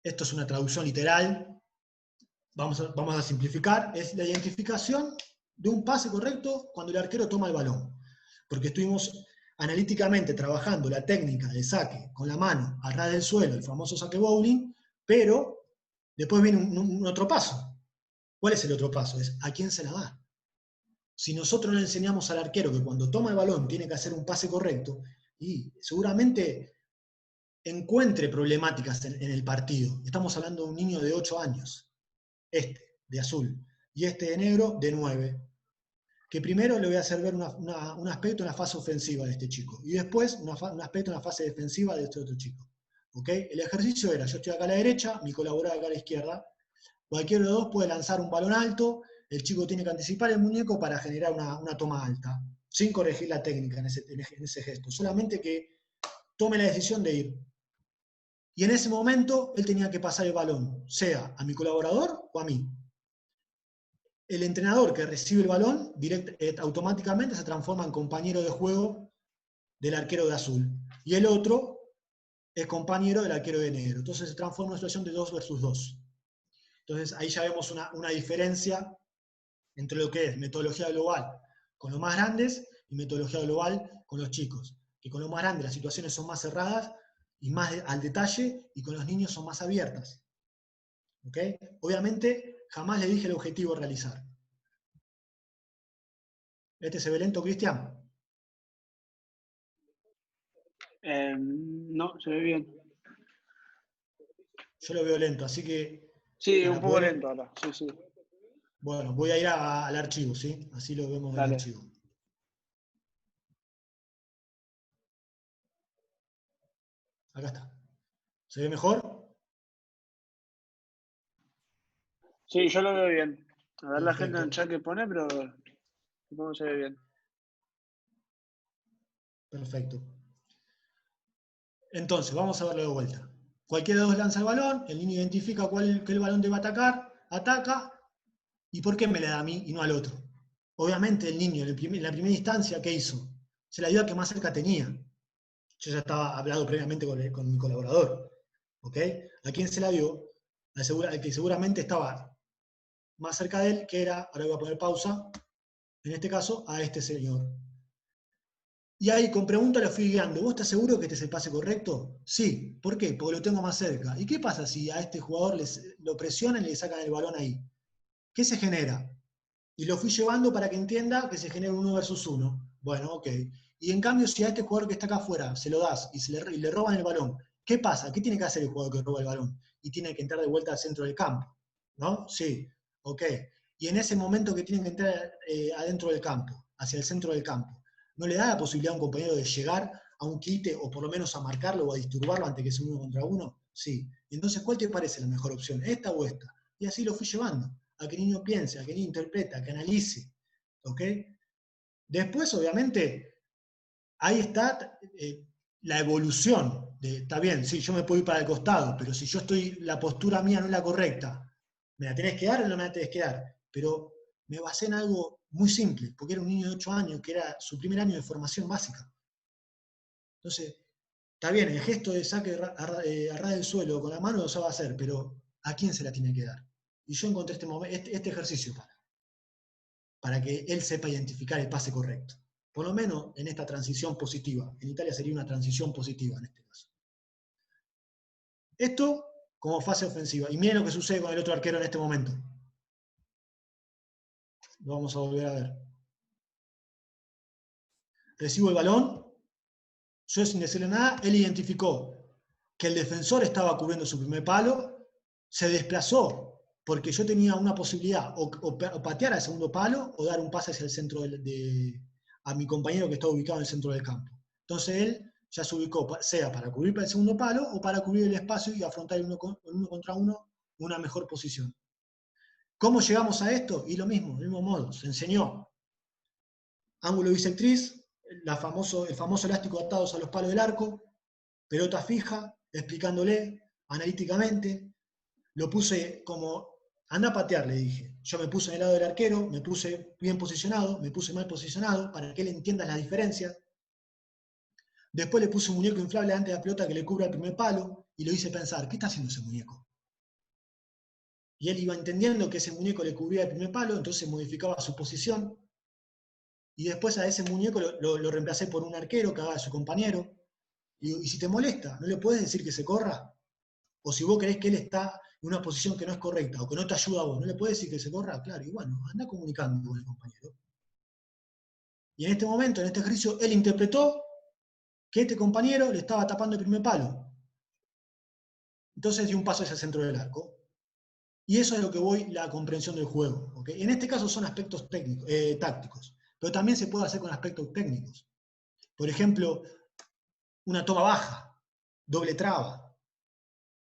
esto es una traducción literal. Vamos a simplificar. Es la identificación de un pase correcto cuando el arquero toma el balón. Porque estuvimos analíticamente trabajando la técnica de saque con la mano a ras del suelo, el famoso saque bowling, pero después viene un otro paso. ¿Cuál es el otro paso? Es ¿a quién se la da? Si nosotros le enseñamos al arquero que cuando toma el balón tiene que hacer un pase correcto, y seguramente encuentre problemáticas en el partido. Estamos hablando de un niño de 8 años, de azul, y de negro, de 9. Que primero le voy a hacer ver un aspecto en la fase ofensiva de este chico, y después un aspecto en la fase defensiva de este otro chico. ¿Okay? El ejercicio era, yo estoy acá a la derecha, mi colaborador acá a la izquierda, cualquiera de los dos puede lanzar un balón alto, el chico tiene que anticipar el muñeco para generar una toma alta, sin corregir la técnica en ese gesto, solamente que tome la decisión de ir. Y en ese momento él tenía que pasar el balón, sea a mi colaborador o a mí. El entrenador que recibe el balón automáticamente se transforma en compañero de juego del arquero de azul. Y el otro es compañero del arquero de negro. Entonces se transforma en una situación de 2 versus 2. Entonces ahí ya vemos una diferencia entre lo que es metodología global con los más grandes y metodología global con los chicos. Que con los más grandes las situaciones son más cerradas y más al detalle, y con los niños son más abiertas. ¿Okay? Obviamente jamás le dije el objetivo a realizar. ¿Se ve lento, Cristian? No, se ve bien. Yo lo veo lento, así que... Sí, un poco lento ahora, sí. Bueno, voy a ir al archivo, ¿sí? Así lo vemos en el archivo. Acá está. ¿Se ve mejor? Sí, yo lo veo bien. A ver. Perfecto. La gente en el chat que pone, pero supongo que se ve bien. Perfecto. Entonces, vamos a verlo de vuelta. Cualquiera de los dos lanza el balón, el niño identifica qué el balón debe atacar, ataca, ¿y por qué me la da a mí y no al otro? Obviamente el niño en la primera instancia, ¿qué hizo? Se la dio al que más cerca tenía. Yo ya estaba hablado previamente con mi colaborador. ¿Ok? ¿A quién se la dio? Al que seguramente estaba más cerca de él, que era, ahora voy a poner pausa, en este caso, a este señor. Y ahí con pregunta lo fui guiando. ¿Vos estás seguro que este es el pase correcto? Sí. ¿Por qué? Porque lo tengo más cerca. ¿Y qué pasa si a este jugador lo presionan y le sacan el balón ahí? ¿Qué se genera? Y lo fui llevando para que entienda que se genera un 1 versus 1. Bueno, ok. Y en cambio, si a este jugador que está acá afuera se lo das y le roban el balón, ¿qué pasa? ¿Qué tiene que hacer el jugador que roba el balón? Y tiene que entrar de vuelta al centro del campo. ¿No? Sí. Ok. Y en ese momento que tiene que entrar adentro del campo, hacia el centro del campo, ¿no le da la posibilidad a un compañero de llegar a un quite o por lo menos a marcarlo o a disturbarlo antes que sea 1 contra 1? Sí. Entonces, ¿cuál te parece la mejor opción? ¿Esta o esta? Y así lo fui llevando, a que el niño piense, a que el niño interprete, a que analice. ¿Ok? Después, obviamente, ahí está la evolución. Está bien, sí, yo me puedo ir para el costado, pero si yo estoy, la postura mía no es la correcta, ¿me la tenés que dar o no me la tenés que dar? Pero me basé en algo muy simple, porque era un niño de 8 años, que era su primer año de formación básica. Entonces, está bien, el gesto de saque a ras del suelo con la mano lo sabe hacer, pero ¿a quién se la tiene que dar? Y yo encontré este ejercicio para que él sepa identificar el pase correcto. Por lo menos en esta transición positiva. En Italia sería una transición positiva en este caso. Esto como fase ofensiva. Y miren lo que sucede con el otro arquero en este momento. Lo vamos a volver a ver. Recibo el balón. Yo sin decirle nada, él identificó que el defensor estaba cubriendo su primer palo, se desplazó porque yo tenía una posibilidad o patear al segundo palo o dar un pase hacia el centro a mi compañero que estaba ubicado en el centro del campo. Entonces él ya se ubicó, sea para cubrir para el segundo palo o para cubrir el espacio y afrontar el uno contra uno una mejor posición. ¿Cómo llegamos a esto? Y lo mismo, del mismo modo, se enseñó ángulo bisectriz, el famoso elástico atados a los palos del arco, pelota fija, explicándole analíticamente. Lo puse como, anda a patear, le dije. Yo me puse en el lado del arquero, me puse bien posicionado, me puse mal posicionado, para que él entienda las diferencias. Después le puse un muñeco inflable antes de la pelota que le cubra el primer palo y lo hice pensar, ¿qué está haciendo ese muñeco? Y él iba entendiendo que ese muñeco le cubría el primer palo, entonces modificaba su posición. Y después a ese muñeco lo reemplacé por un arquero que haga de su compañero. Y si te molesta, ¿no le puedes decir que se corra? O si vos creés que él está en una posición que no es correcta o que no te ayuda a vos, ¿no le puedes decir que se corra? Claro, y bueno, anda comunicando con el compañero. Y en este momento, en este ejercicio, él interpretó que este compañero le estaba tapando el primer palo. Entonces dio un paso hacia el centro del arco. Y eso es lo que voy, la comprensión del juego. ¿Okay? En este caso son aspectos tácticos, pero también se puede hacer con aspectos técnicos. Por ejemplo, una toma baja, doble traba.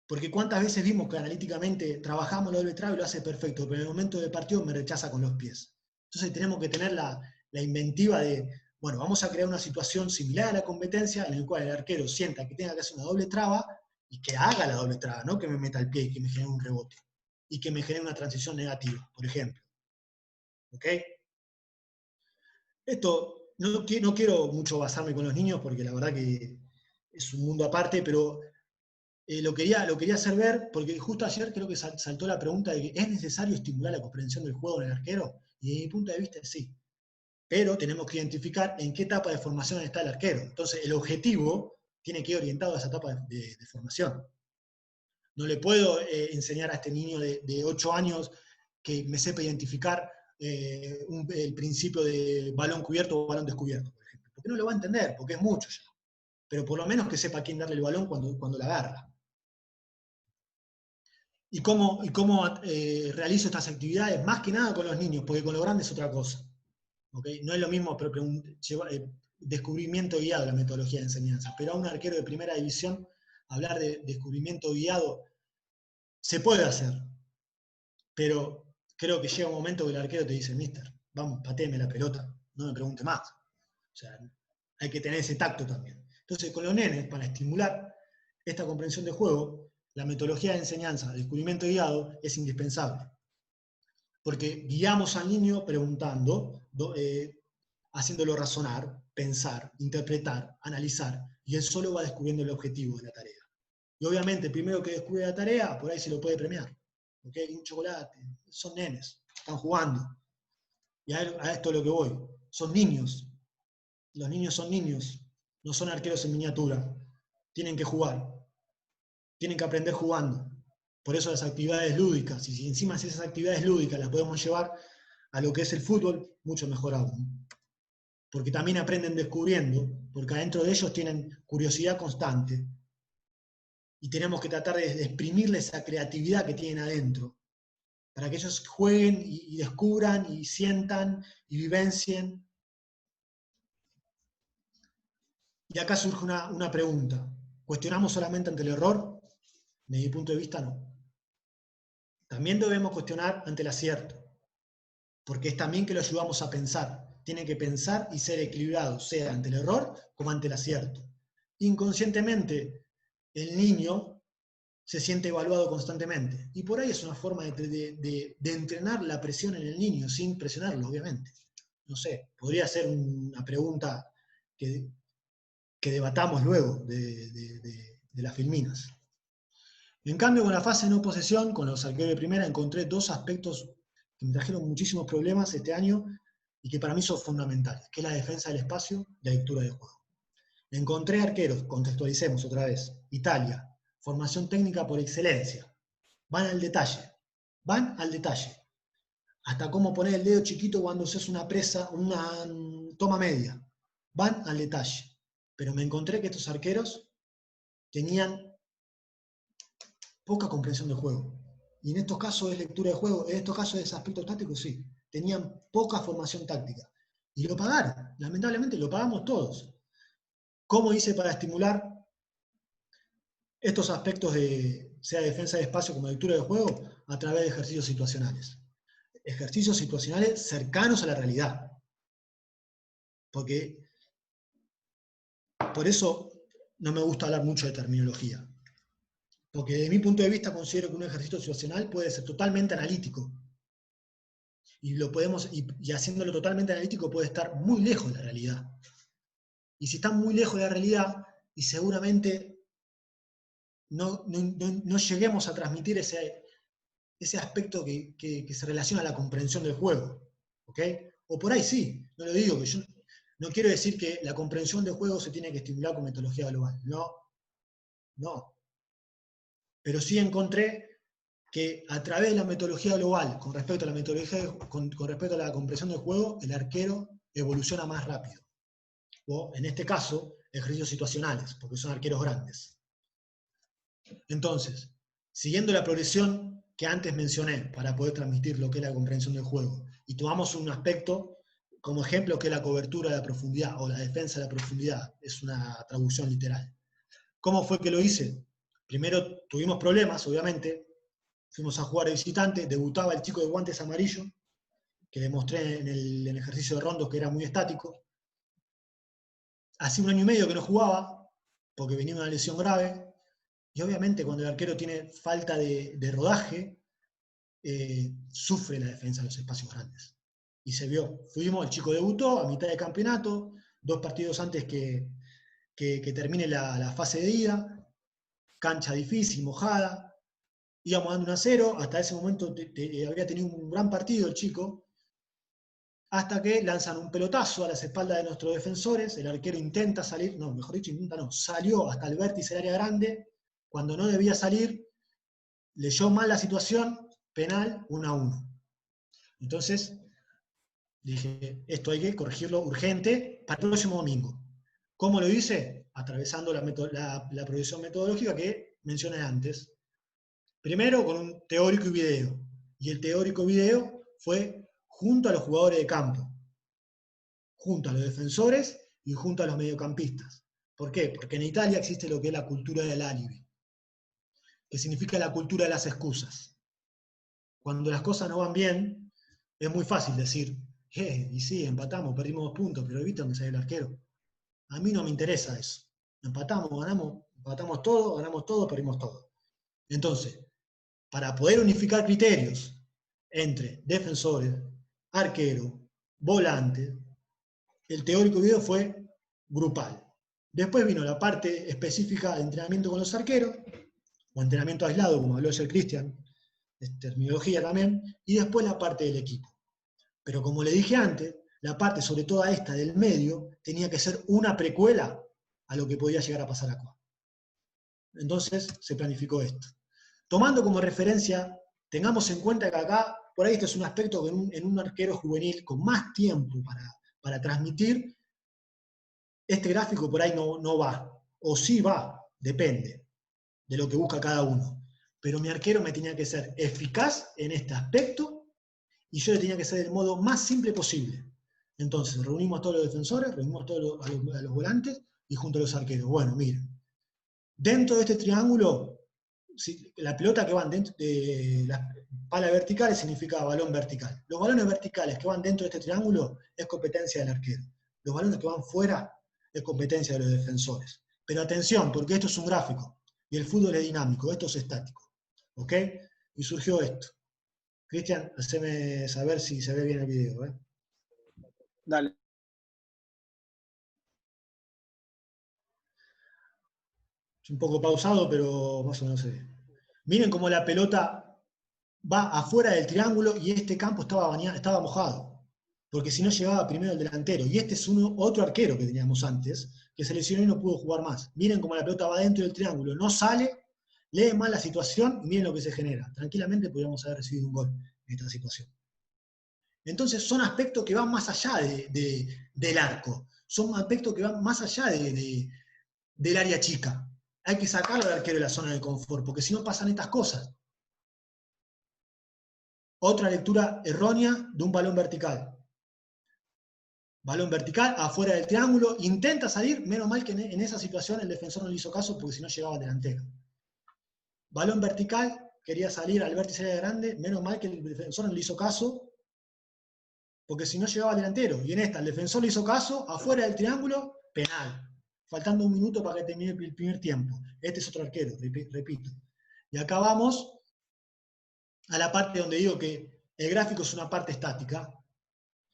Porque cuántas veces vimos que analíticamente trabajamos la doble traba y lo hace perfecto, pero en el momento del partido me rechaza con los pies. Entonces tenemos que tener la inventiva de, bueno, vamos a crear una situación similar a la competencia en la cual el arquero sienta que tenga que hacer una doble traba y que haga la doble traba, no que me meta el pie y que me genere un rebote y que me genere una transición negativa, por ejemplo. ¿Ok? Esto, no quiero mucho basarme con los niños porque la verdad que es un mundo aparte, pero lo quería hacer ver, porque justo ayer creo que saltó la pregunta de que ¿es necesario estimular la comprensión del juego en el arquero? Y desde mi punto de vista sí. Pero tenemos que identificar en qué etapa de formación está el arquero. Entonces el objetivo tiene que ir orientado a esa etapa de formación. No le puedo enseñar a este niño de 8 años que me sepa identificar el principio de balón cubierto o balón descubierto, por ejemplo. Porque no lo va a entender, porque es mucho ya. Pero por lo menos que sepa a quién darle el balón cuando la agarra. ¿Y cómo realizo estas actividades? Más que nada con los niños, porque con los grandes es otra cosa. ¿Okay? No es lo mismo descubrimiento guiado la metodología de enseñanza, pero a un arquero de primera división hablar de descubrimiento guiado se puede hacer, pero creo que llega un momento que el arquero te dice, mister, vamos, pateeme la pelota, no me pregunte más. O sea, hay que tener ese tacto también. Entonces, con los nenes, para estimular esta comprensión de juego, la metodología de enseñanza, descubrimiento guiado, es indispensable. porque guiamos al niño preguntando, haciéndolo razonar, pensar, interpretar, analizar, y él solo va descubriendo el objetivo de la tarea. Y obviamente, el primero que descubre la tarea, por ahí se lo puede premiar. ¿Ok? Un chocolate, son nenes, están jugando. Y a esto es lo que voy. Son niños. Los niños son niños, no son arqueros en miniatura. Tienen que jugar. Tienen que aprender jugando. Por eso las actividades lúdicas, y si encima esas actividades lúdicas las podemos llevar a lo que es el fútbol, mucho mejor aún. Porque también aprenden descubriendo, porque adentro de ellos tienen curiosidad constante. Y tenemos que tratar de exprimirle esa creatividad que tienen adentro, para que ellos jueguen y descubran y sientan y vivencien. Y acá surge una pregunta. ¿Cuestionamos solamente ante el error? Desde mi punto de vista, no. También debemos cuestionar ante el acierto, porque es también que lo ayudamos a pensar. Tiene que pensar y ser equilibrado, sea ante el error como ante el acierto. Inconscientemente, el niño se siente evaluado constantemente. Y por ahí es una forma de entrenar la presión en el niño, sin presionarlo, obviamente. No sé, podría ser una pregunta que debatamos luego de las filminas. En cambio, con la fase de no posesión, con los arqueros de primera, encontré dos aspectos que me trajeron muchísimos problemas este año y que para mí son fundamentales, que es la defensa del espacio y la lectura de juego. Encontré arqueros, contextualicemos otra vez, Italia, formación técnica por excelencia. Van al detalle. Hasta cómo poner el dedo chiquito cuando se hace una presa, una toma media. Van al detalle. Pero me encontré que estos arqueros tenían poca comprensión del juego. Y en estos casos es lectura de juego, en estos casos es aspectos tácticos, sí. Tenían poca formación táctica. Y lo pagaron, lamentablemente lo pagamos todos. ¿Cómo hice para estimular estos aspectos de, sea defensa de espacio como lectura de juego? A través de ejercicios situacionales. Ejercicios situacionales cercanos a la realidad. Porque por eso no me gusta hablar mucho de terminología. Porque desde mi punto de vista considero que un ejercicio situacional puede ser totalmente analítico. Y haciéndolo totalmente analítico puede estar muy lejos de la realidad. Y si está muy lejos de la realidad, y seguramente no lleguemos a transmitir ese aspecto que se relaciona a la comprensión del juego. ¿Ok? O por ahí sí, no lo digo, que yo no quiero decir que la comprensión del juego se tiene que estimular con metodología global. No. Pero sí encontré que a través de la metodología global, con respecto a la metodología, con respecto a la comprensión del juego, el arquero evoluciona más rápido. O, en este caso, ejercicios situacionales, porque son arqueros grandes. Entonces, siguiendo la progresión que antes mencioné para poder transmitir lo que es la comprensión del juego, y tomamos un aspecto como ejemplo que es la cobertura de la profundidad o la defensa de la profundidad, es una traducción literal. ¿Cómo fue que lo hice? Primero tuvimos problemas, obviamente, fuimos a jugar de visitante, debutaba el chico de guantes amarillos, que demostré en el ejercicio de rondos que era muy estático. Hacía 1 año y medio que no jugaba, porque venía una lesión grave, y obviamente cuando el arquero tiene falta de rodaje, sufre la defensa de los espacios grandes. Y se vio. El chico debutó a mitad de campeonato, 2 partidos antes que termine la fase de ida, cancha difícil, mojada, íbamos dando 1-0, hasta ese momento había tenido un gran partido el chico, hasta que lanzan un pelotazo a las espaldas de nuestros defensores, el arquero intenta salir, no, mejor dicho, salió hasta el vértice del área grande, cuando no debía salir, leyó mal la situación, penal, 1-1. Entonces, dije, esto hay que corregirlo urgente para el próximo domingo. ¿Cómo lo hice? Atravesando la progresión metodológica que mencioné antes. Primero con un teórico y video. Y el teórico video fue junto a los jugadores de campo, junto a los defensores y junto a los mediocampistas. ¿Por qué? Porque en Italia existe lo que es la cultura del alibi, que significa la cultura de las excusas. Cuando las cosas no van bien, es muy fácil decir, y sí, empatamos, perdimos 2 puntos, pero ¿viste dónde sale el arquero? A mí no me interesa eso. Empatamos, ganamos, empatamos todo, ganamos todo, perdimos todo. Entonces, para poder unificar criterios entre defensores, arquero, volante. El teórico video fue grupal. Después vino la parte específica de entrenamiento con los arqueros, o entrenamiento aislado, como habló ayer Cristian, es terminología también, y después la parte del equipo. Pero como le dije antes, la parte, sobre todo esta del medio, tenía que ser una precuela a lo que podía llegar a pasar acá. Entonces se planificó esto. Tomando como referencia, tengamos en cuenta que acá, por ahí este es un aspecto que en un arquero juvenil con más tiempo para transmitir, este gráfico por ahí no va, o sí va, depende de lo que busca cada uno. Pero mi arquero me tenía que ser eficaz en este aspecto y yo le tenía que ser del modo más simple posible. Entonces, reunimos a todos los defensores, reunimos a todos a los volantes y junto a los arqueros. Bueno, miren, dentro de este triángulo, la pelota que van dentro de las palas verticales significa balón vertical. Los balones verticales que van dentro de este triángulo es competencia del arquero. Los balones que van fuera es competencia de los defensores. Pero atención, porque esto es un gráfico y el fútbol es dinámico, esto es estático. ¿Ok? Y surgió esto. Cristian, haceme saber si se ve bien el video. Dale. Es un poco pausado, pero más o menos se ve. Miren cómo la pelota va afuera del triángulo y este campo estaba mojado. Porque si no llegaba primero el delantero. Y este es otro arquero que teníamos antes, que se lesionó y no pudo jugar más. Miren cómo la pelota va dentro del triángulo, no sale, lee mal la situación y miren lo que se genera. Tranquilamente podríamos haber recibido un gol en esta situación. Entonces son aspectos que van más allá del arco. Son aspectos que van más allá del área chica. Hay que sacarlo al arquero de la zona de confort, porque si no pasan estas cosas. Otra lectura errónea de un balón vertical. Balón vertical, afuera del triángulo, intenta salir, menos mal que en esa situación el defensor no le hizo caso porque si no llegaba al delantero. Balón vertical, quería salir al vértice de grande, menos mal que el defensor no le hizo caso porque si no llegaba al delantero. Y en esta el defensor le hizo caso, afuera del triángulo, penal. Faltando un minuto para que termine el primer tiempo. Este es otro arquero, repito. Y acá vamos a la parte donde digo que el gráfico es una parte estática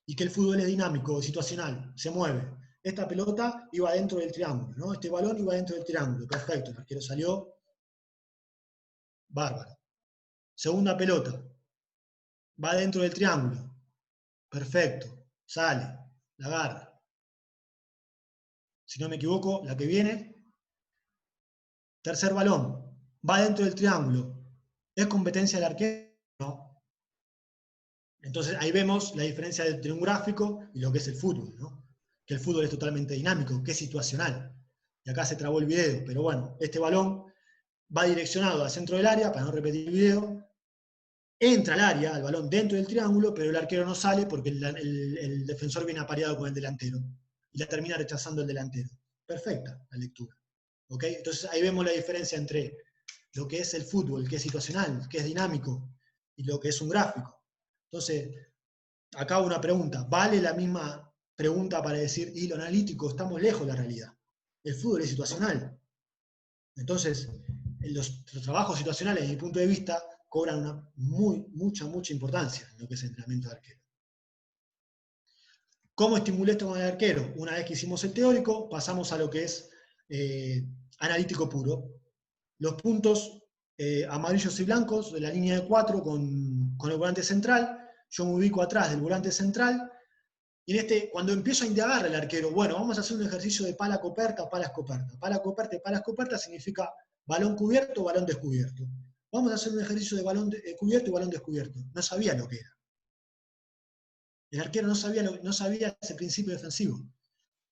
y que el fútbol es dinámico, situacional, se mueve. Esta pelota iba dentro del triángulo, ¿no? Este balón iba dentro del triángulo, perfecto, el arquero salió, bárbaro. Segunda pelota, va dentro del triángulo, perfecto, sale, la agarra. Si no me equivoco, la que viene, tercer balón, va dentro del triángulo, ¿es competencia del arquero? No. Entonces ahí vemos la diferencia entre un gráfico y lo que es el fútbol, ¿no? Que el fútbol es totalmente dinámico, que es situacional. Y acá se trabó el video, pero bueno, este balón va direccionado al centro del área, para no repetir el video, entra al área, al balón dentro del triángulo, pero el arquero no sale porque el defensor viene apareado con el delantero y la termina rechazando el delantero. Perfecta la lectura. ¿Okay? Entonces ahí vemos la diferencia entre lo que es el fútbol, que es situacional, que es dinámico, y lo que es un gráfico. Entonces, acá hago una pregunta. ¿Vale la misma pregunta para decir, y lo analítico, estamos lejos de la realidad? El fútbol es situacional. Entonces, los trabajos situacionales, desde mi punto de vista, cobran una mucha importancia en lo que es el entrenamiento de arquero. ¿Cómo estimulé esto con el arquero? Una vez que hicimos el teórico, pasamos a lo que es analítico puro. Los puntos amarillos y blancos de la línea de 4 con el volante central. Yo me ubico atrás del volante central. Y cuando empiezo a indagar el arquero, bueno, vamos a hacer un ejercicio de pala coperta, pala escoperta. Pala coperta y pala escoperta significa balón cubierto, balón descubierto. Vamos a hacer un ejercicio de balón cubierto y balón descubierto. No sabía lo que era. El arquero no sabía ese principio defensivo.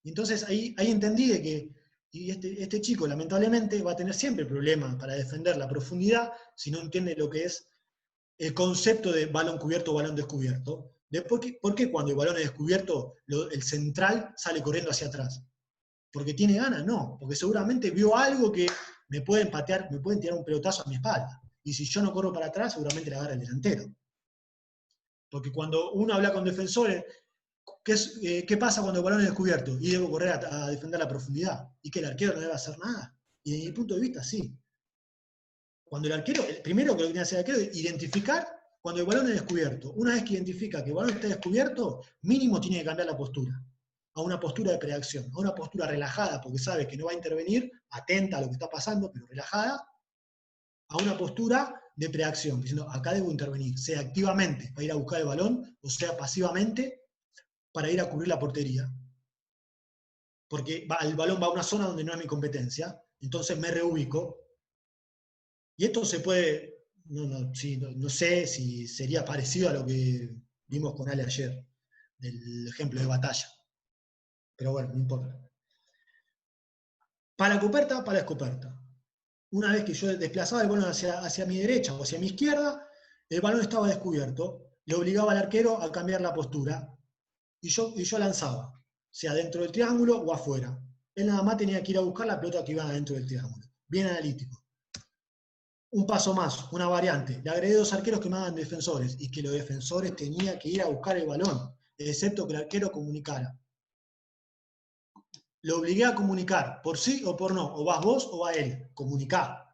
Y entonces ahí entendí de que este chico lamentablemente va a tener siempre problemas para defender la profundidad si no entiende lo que es el concepto de balón cubierto o balón descubierto. ¿Por qué cuando el balón es descubierto el central sale corriendo hacia atrás? ¿Porque tiene ganas? No, porque seguramente vio algo que me pueden patear, me pueden tirar un pelotazo a mi espalda. Y si yo no corro para atrás, seguramente la agarra el delantero. Porque cuando uno habla con defensores, ¿qué pasa cuando el balón es descubierto? Y debo correr a defender la profundidad. Y que el arquero no debe hacer nada. Y desde mi punto de vista, sí. Cuando el arquero, primero que lo que tiene que hacer el arquero es identificar cuando el balón es descubierto, una vez que identifica que el balón está descubierto, mínimo tiene que cambiar la postura, a una postura de preacción, a una postura relajada, porque sabe que no va a intervenir, atenta a lo que está pasando, pero relajada, a una postura de preacción, diciendo, acá debo intervenir, sea activamente para ir a buscar el balón, o sea pasivamente para ir a cubrir la portería. Porque el balón va a una zona donde no es mi competencia, entonces me reubico. Y esto se puede, no sé si sería parecido a lo que vimos con Ale ayer, del ejemplo de batalla. Pero bueno, no importa. Para la escoperta. Una vez que yo desplazaba el balón hacia mi derecha o hacia mi izquierda, el balón estaba descubierto, le obligaba al arquero a cambiar la postura y yo lanzaba, sea dentro del triángulo o afuera. Él nada más tenía que ir a buscar la pelota que iba dentro del triángulo. Bien analítico. Un paso más, una variante. Le agregué 2 arqueros que me hagan defensores y que los defensores tenían que ir a buscar el balón, excepto que el arquero comunicara. Lo obligué a comunicar, por sí o por no, o vas vos o va él, comunicá.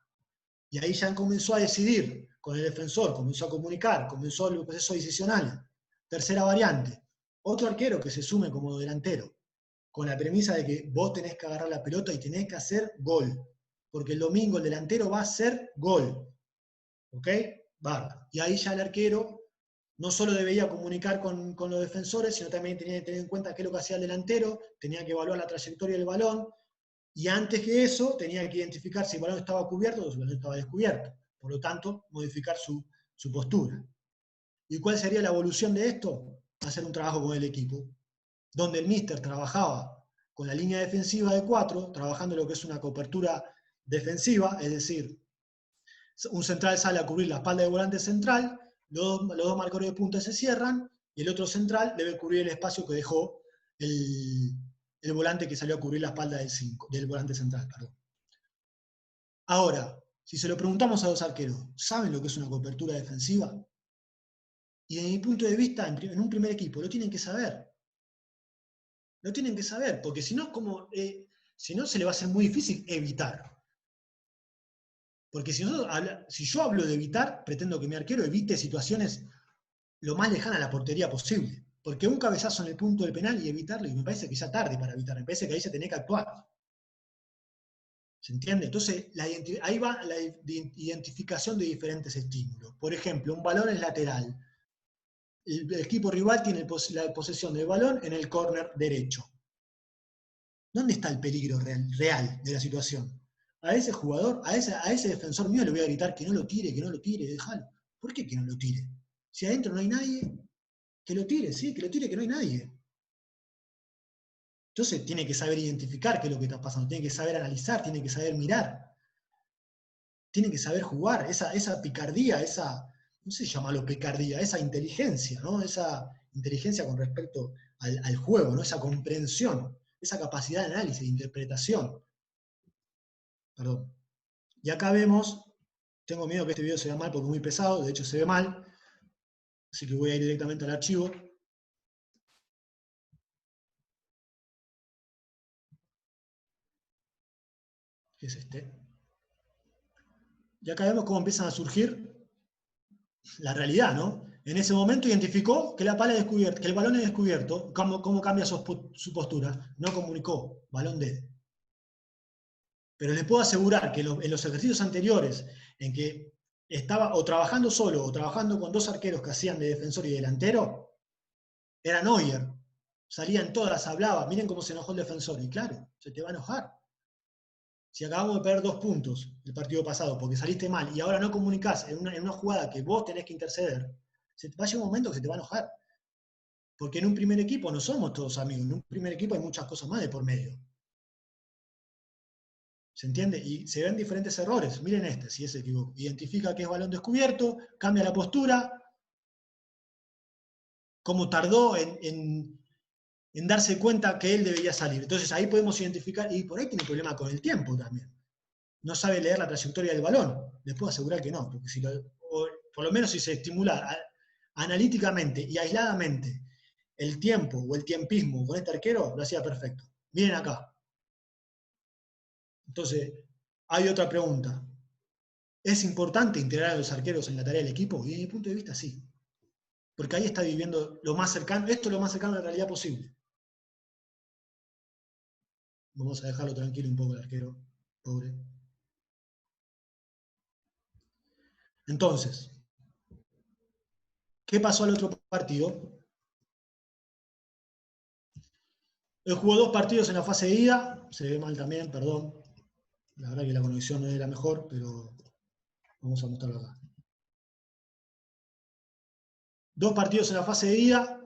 Y ahí ya comenzó a decidir con el defensor, comenzó a comunicar, comenzó el proceso decisional. Tercera variante, otro arquero que se sume como delantero, con la premisa de que vos tenés que agarrar la pelota y tenés que hacer gol, porque el domingo el delantero va a hacer gol. ¿Ok? Bárbaro. Y ahí ya el arquero no solo debía comunicar con los defensores, sino también tenía que tener en cuenta qué es lo que hacía el delantero, tenía que evaluar la trayectoria del balón, y antes que eso tenía que identificar si el balón estaba cubierto o si el balón estaba descubierto. Por lo tanto, modificar su postura. ¿Y cuál sería la evolución de esto? Hacer un trabajo con el equipo, donde el míster trabajaba con la línea defensiva de 4, trabajando lo que es una cobertura defensiva, es decir, un central sale a cubrir la espalda del volante central, los dos marcadores de punta se cierran y el otro central debe cubrir el espacio que dejó el volante que salió a cubrir la espalda del volante central. Perdón. Ahora, si se lo preguntamos a los arqueros, ¿saben lo que es una cobertura defensiva? Y desde mi punto de vista, en un primer equipo, lo tienen que saber. Lo tienen que saber, porque si no, si no se le va a ser muy difícil evitar. Porque si yo hablo de evitar, pretendo que mi arquero evite situaciones lo más lejana a la portería posible. Porque un cabezazo en el punto del penal y evitarlo, y me parece que ya tarde para evitar, me parece que ahí se tiene que actuar. ¿Se entiende? Entonces, ahí va la identificación de diferentes estímulos. Por ejemplo, un balón es lateral. El equipo rival tiene la posesión del balón en el córner derecho. ¿Dónde está el peligro real de la situación? A ese jugador, a ese defensor mío le voy a gritar que no lo tire, déjalo. ¿Por qué que no lo tire? Si adentro no hay nadie, que lo tire, sí, que lo tire, que no hay nadie. Entonces tiene que saber identificar qué es lo que está pasando, tiene que saber analizar, tiene que saber mirar, tiene que saber jugar, esa picardía, no sé si llamarlo picardía, esa inteligencia, ¿no? Esa inteligencia con respecto al juego, ¿no? Esa comprensión, esa capacidad de análisis, de interpretación. Perdón. Y acá vemos, tengo miedo que este video se vea mal porque es muy pesado, de hecho se ve mal, así que voy a ir directamente al archivo. Que es este. Y acá vemos cómo empiezan a surgir la realidad, ¿no? En ese momento identificó que la pala es descubierta, que el balón es descubierto, cómo cambia su postura. No comunicó, balón de. Pero les puedo asegurar que en los ejercicios anteriores, en que estaba o trabajando solo o trabajando con 2 arqueros que hacían de defensor y delantero, era Neuer. Salían todas, hablaba, miren cómo se enojó el defensor. Y claro, se te va a enojar. Si acabamos de perder 2 puntos el partido pasado porque saliste mal y ahora no comunicás en una jugada que vos tenés que interceder, se te va a llegar un momento que se te va a enojar. Porque en un primer equipo no somos todos amigos, en un primer equipo hay muchas cosas más de por medio. ¿Se entiende? Y se ven diferentes errores. Miren este, si es equivoco. Identifica que es balón descubierto, cambia la postura, cómo tardó en darse cuenta que él debería salir. Entonces ahí podemos identificar, y por ahí tiene problema con el tiempo también. No sabe leer la trayectoria del balón. Les puedo asegurar que no, porque por lo menos si se estimula analíticamente y aisladamente el tiempo o el tiempismo con este arquero, lo hacía perfecto. Miren acá. Entonces, hay otra pregunta. ¿Es importante integrar a los arqueros en la tarea del equipo? Y desde mi punto de vista, sí. Porque ahí está viviendo lo más cercano, esto es lo más cercano a la realidad posible. Vamos a dejarlo tranquilo un poco el arquero, pobre. Entonces, ¿qué pasó al otro partido? Él jugó 2 partidos en la fase de ida, se ve mal también, perdón. La verdad que la conexión no era mejor, pero vamos a mostrarlo acá. 2 partidos en la fase de ida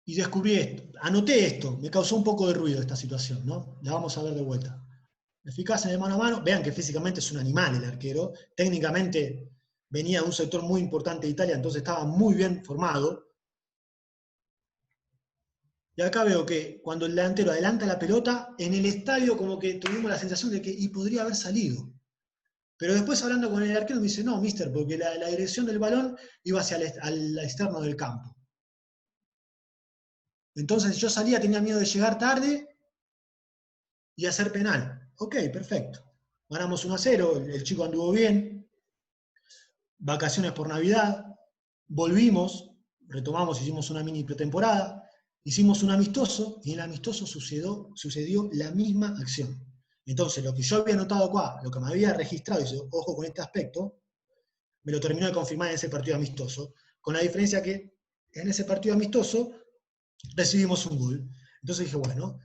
y descubrí esto. Anoté esto, me causó un poco de ruido esta situación, ¿no? La vamos a ver de vuelta. Eficaz en el mano a mano, vean que físicamente es un animal el arquero, técnicamente venía de un sector muy importante de Italia, entonces estaba muy bien formado. Y acá veo que cuando el delantero adelanta la pelota, en el estadio como que tuvimos la sensación de que y podría haber salido. Pero después hablando con el arquero me dice, no, mister, porque la dirección del balón iba hacia el externo del campo. Entonces yo salía, tenía miedo de llegar tarde y hacer penal. Ok, perfecto. Ganamos 1-0, el chico anduvo bien, vacaciones por Navidad, volvimos, retomamos, hicimos una mini pretemporada, hicimos un amistoso y en el amistoso sucedió la misma acción. Entonces, lo que yo había notado acá, lo que me había registrado, y dice, ojo con este aspecto, me lo terminó de confirmar en ese partido amistoso, con la diferencia que en ese partido amistoso recibimos un gol. Entonces dije, bueno,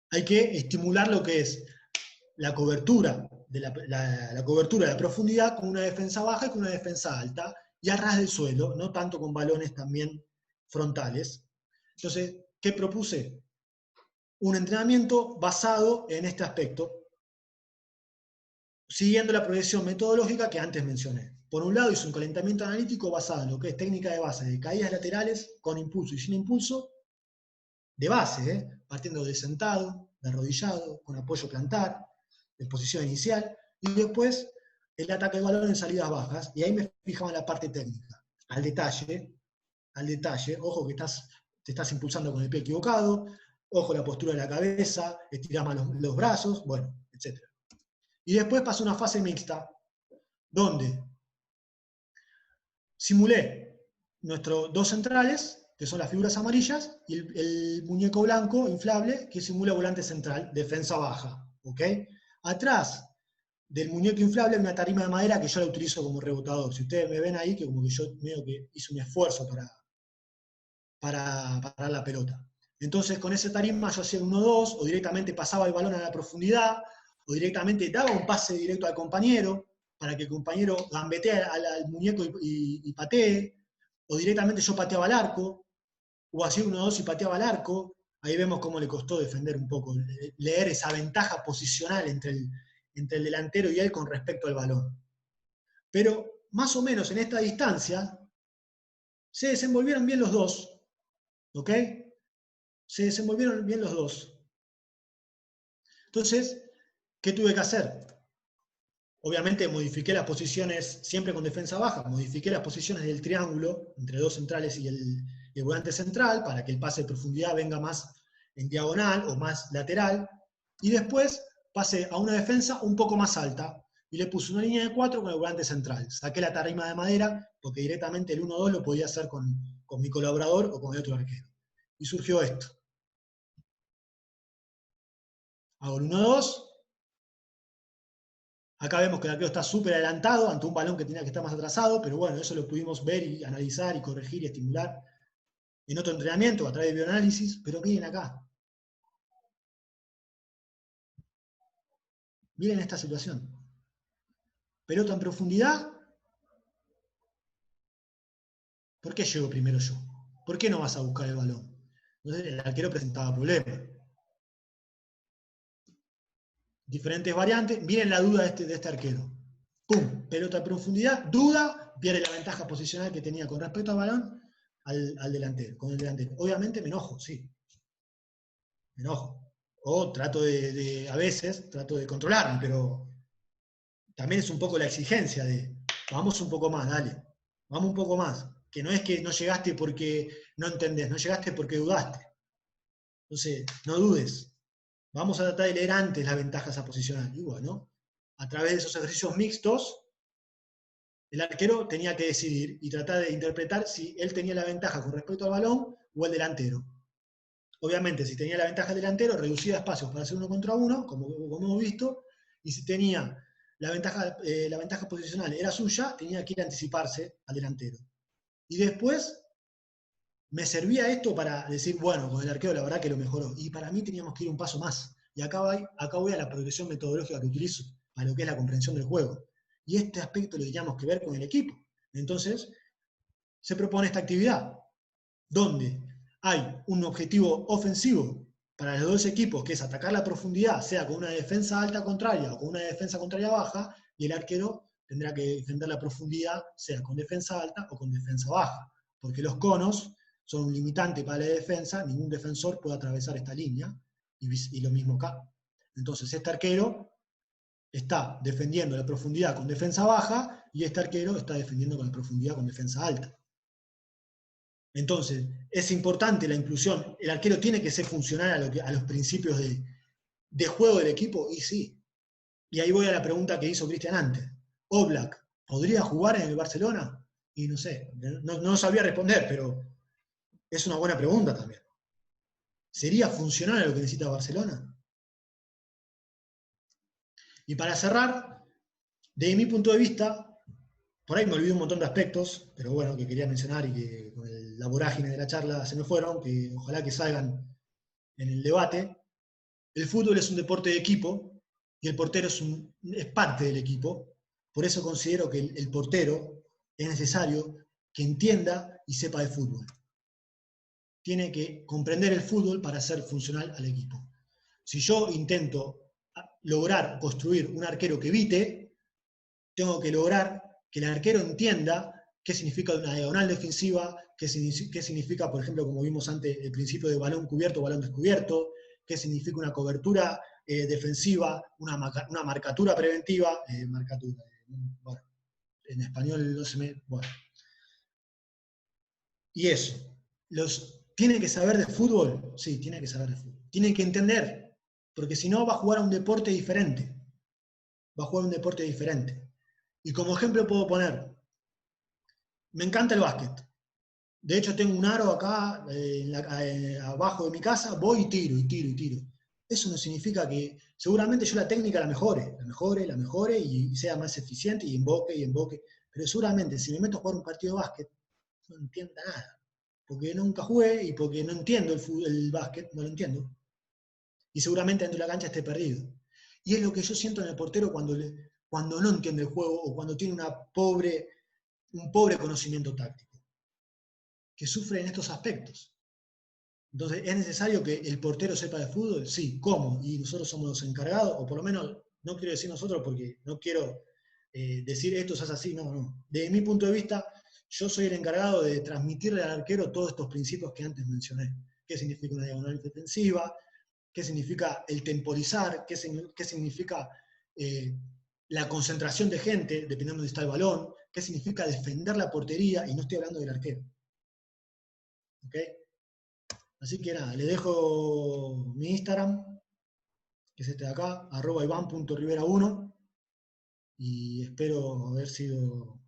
hay que estimular lo que es la cobertura de la cobertura de la profundidad con una defensa baja y con una defensa alta y a ras del suelo, no tanto con balones también frontales. Entonces, ¿qué propuse? Un entrenamiento basado en este aspecto, siguiendo la progresión metodológica que antes mencioné. Por un lado, hice un calentamiento analítico basado en lo que es técnica de base de caídas laterales, con impulso y sin impulso, de base, partiendo de sentado, de arrodillado, con apoyo plantar, en posición inicial, y después el ataque de balón en salidas bajas, y ahí me fijaba en la parte técnica, al detalle, ojo que te estás impulsando con el pie equivocado, ojo la postura de la cabeza, estirás más los brazos, bueno, etc. Y después pasó una fase mixta, donde simulé nuestros 2 centrales, que son las figuras amarillas, y el muñeco blanco inflable, que simula volante central, defensa baja. ¿Ok? Atrás del muñeco inflable hay una tarima de madera que yo la utilizo como rebotador. Si ustedes me ven ahí, que como que yo medio que hice un esfuerzo para parar la pelota. Entonces con esa tarima yo hacía 1-2, o directamente pasaba el balón a la profundidad, o directamente daba un pase directo al compañero, para que el compañero gambetee al muñeco y patee, o directamente yo pateaba al arco, o hacía 1-2 y pateaba al arco. Ahí vemos cómo le costó defender un poco, leer esa ventaja posicional entre el delantero y él con respecto al balón. Pero más o menos en esta distancia se desenvolvieron bien los dos, ¿ok? Se desenvolvieron bien los dos. Entonces, ¿qué tuve que hacer? Obviamente modifiqué las posiciones, siempre con defensa baja, modifiqué las posiciones del triángulo entre 2 centrales y el volante central para que el pase de profundidad venga más en diagonal o más lateral. Y después pasé a una defensa un poco más alta y le puse una línea de 4 con el volante central. Saqué la tarima de madera porque directamente el 1-2 lo podía hacer con mi colaborador o con el otro arquero. Y surgió esto. Hago el 1-2. Acá vemos que el arquero está súper adelantado ante un balón que tenía que estar más atrasado, pero bueno, eso lo pudimos ver y analizar y corregir y estimular en otro entrenamiento a través de bioanálisis, pero miren acá. Miren esta situación. Pelota en profundidad. ¿Por qué llego primero yo? ¿Por qué no vas a buscar el balón? Entonces el arquero presentaba problemas. Diferentes variantes. Miren la duda de este arquero. ¡Pum! Pelota en profundidad. Duda. Pierde la ventaja posicional que tenía con respecto al balón al delantero, con el delantero. Obviamente me enojo, sí. Me enojo. O trato a veces, trato de controlarme, pero también es un poco la exigencia de, vamos un poco más, dale, vamos un poco más. Que no es que no llegaste porque no entendés, no llegaste porque dudaste. Entonces, no dudes. Vamos a tratar de leer antes las ventajas a posicionar. Y bueno, a través de esos ejercicios mixtos, el arquero tenía que decidir y tratar de interpretar si él tenía la ventaja con respecto al balón o el delantero. Obviamente, si tenía la ventaja el delantero, reducía espacios para hacer 1 contra 1, como hemos visto, y si tenía la ventaja posicional era suya, tenía que ir a anticiparse al delantero. Y después me servía esto para decir, bueno, con el arquero la verdad que lo mejoró. Y para mí teníamos que ir un paso más. Y acá voy a la progresión metodológica que utilizo, para lo que es la comprensión del juego. Y este aspecto lo teníamos que ver con el equipo. Entonces, se propone esta actividad, donde hay un objetivo ofensivo para los dos equipos, que es atacar la profundidad, sea con una defensa alta contraria o con una defensa contraria baja, y el arquero tendrá que defender la profundidad, sea con defensa alta o con defensa baja. Porque los conos son un limitante para la defensa, ningún defensor puede atravesar esta línea, y lo mismo acá. Entonces, este arquero está defendiendo la profundidad con defensa baja, y este arquero está defendiendo con la profundidad con defensa alta. Entonces, es importante la inclusión. El arquero tiene que ser funcional a los principios de juego del equipo, y sí. Y ahí voy a la pregunta que hizo Cristian antes. Oblak, ¿podría jugar en el Barcelona? Y no sé, no sabía responder, pero es una buena pregunta también. ¿Sería funcional a lo que necesita Barcelona? Y para cerrar, desde mi punto de vista, por ahí me olvidé un montón de aspectos, pero bueno, que quería mencionar y que con la vorágine de la charla se me fueron, que ojalá que salgan en el debate. El fútbol es un deporte de equipo y el portero es parte del equipo. Por eso considero que el portero es necesario que entienda y sepa de fútbol. Tiene que comprender el fútbol para ser funcional al equipo. Si yo intento lograr construir un arquero que evite, tengo que lograr que el arquero entienda qué significa una diagonal defensiva, qué significa, por ejemplo, como vimos antes, el principio de balón cubierto, balón descubierto, qué significa una cobertura defensiva, una marcatura preventiva, bueno, en español no se me... Bueno. Y eso, ¿tiene que saber de fútbol? Sí, tiene que saber de fútbol. Tiene que entender, porque si no va a jugar a un deporte diferente. Va a jugar a un deporte diferente. Y como ejemplo puedo poner, me encanta el básquet. De hecho tengo un aro acá abajo de mi casa, voy y tiro, y tiro, y tiro. Eso no significa que, seguramente yo la técnica la mejore y sea más eficiente y emboque. Pero seguramente si me meto a jugar un partido de básquet, no entiendo nada. Porque nunca jugué y porque no entiendo el básquet, no lo entiendo. Y seguramente dentro de la cancha esté perdido. Y es lo que yo siento en el portero cuando no entiende el juego o cuando tiene un pobre conocimiento táctico, que sufre en estos aspectos. Entonces, ¿es necesario que el portero sepa de fútbol? Sí, ¿cómo? Y nosotros somos los encargados, o por lo menos, no quiero decir nosotros porque no quiero decir esto se hace así, no. Desde mi punto de vista, yo soy el encargado de transmitirle al arquero todos estos principios que antes mencioné. ¿Qué significa una diagonal defensiva? ¿Qué significa el temporizar? ¿Qué significa la concentración de gente, dependiendo de dónde está el balón? ¿Qué significa defender la portería? Y no estoy hablando del arquero. ¿Ok? Así que nada, le dejo mi Instagram, que es este de acá, @ivan.rivera1, y espero haber sido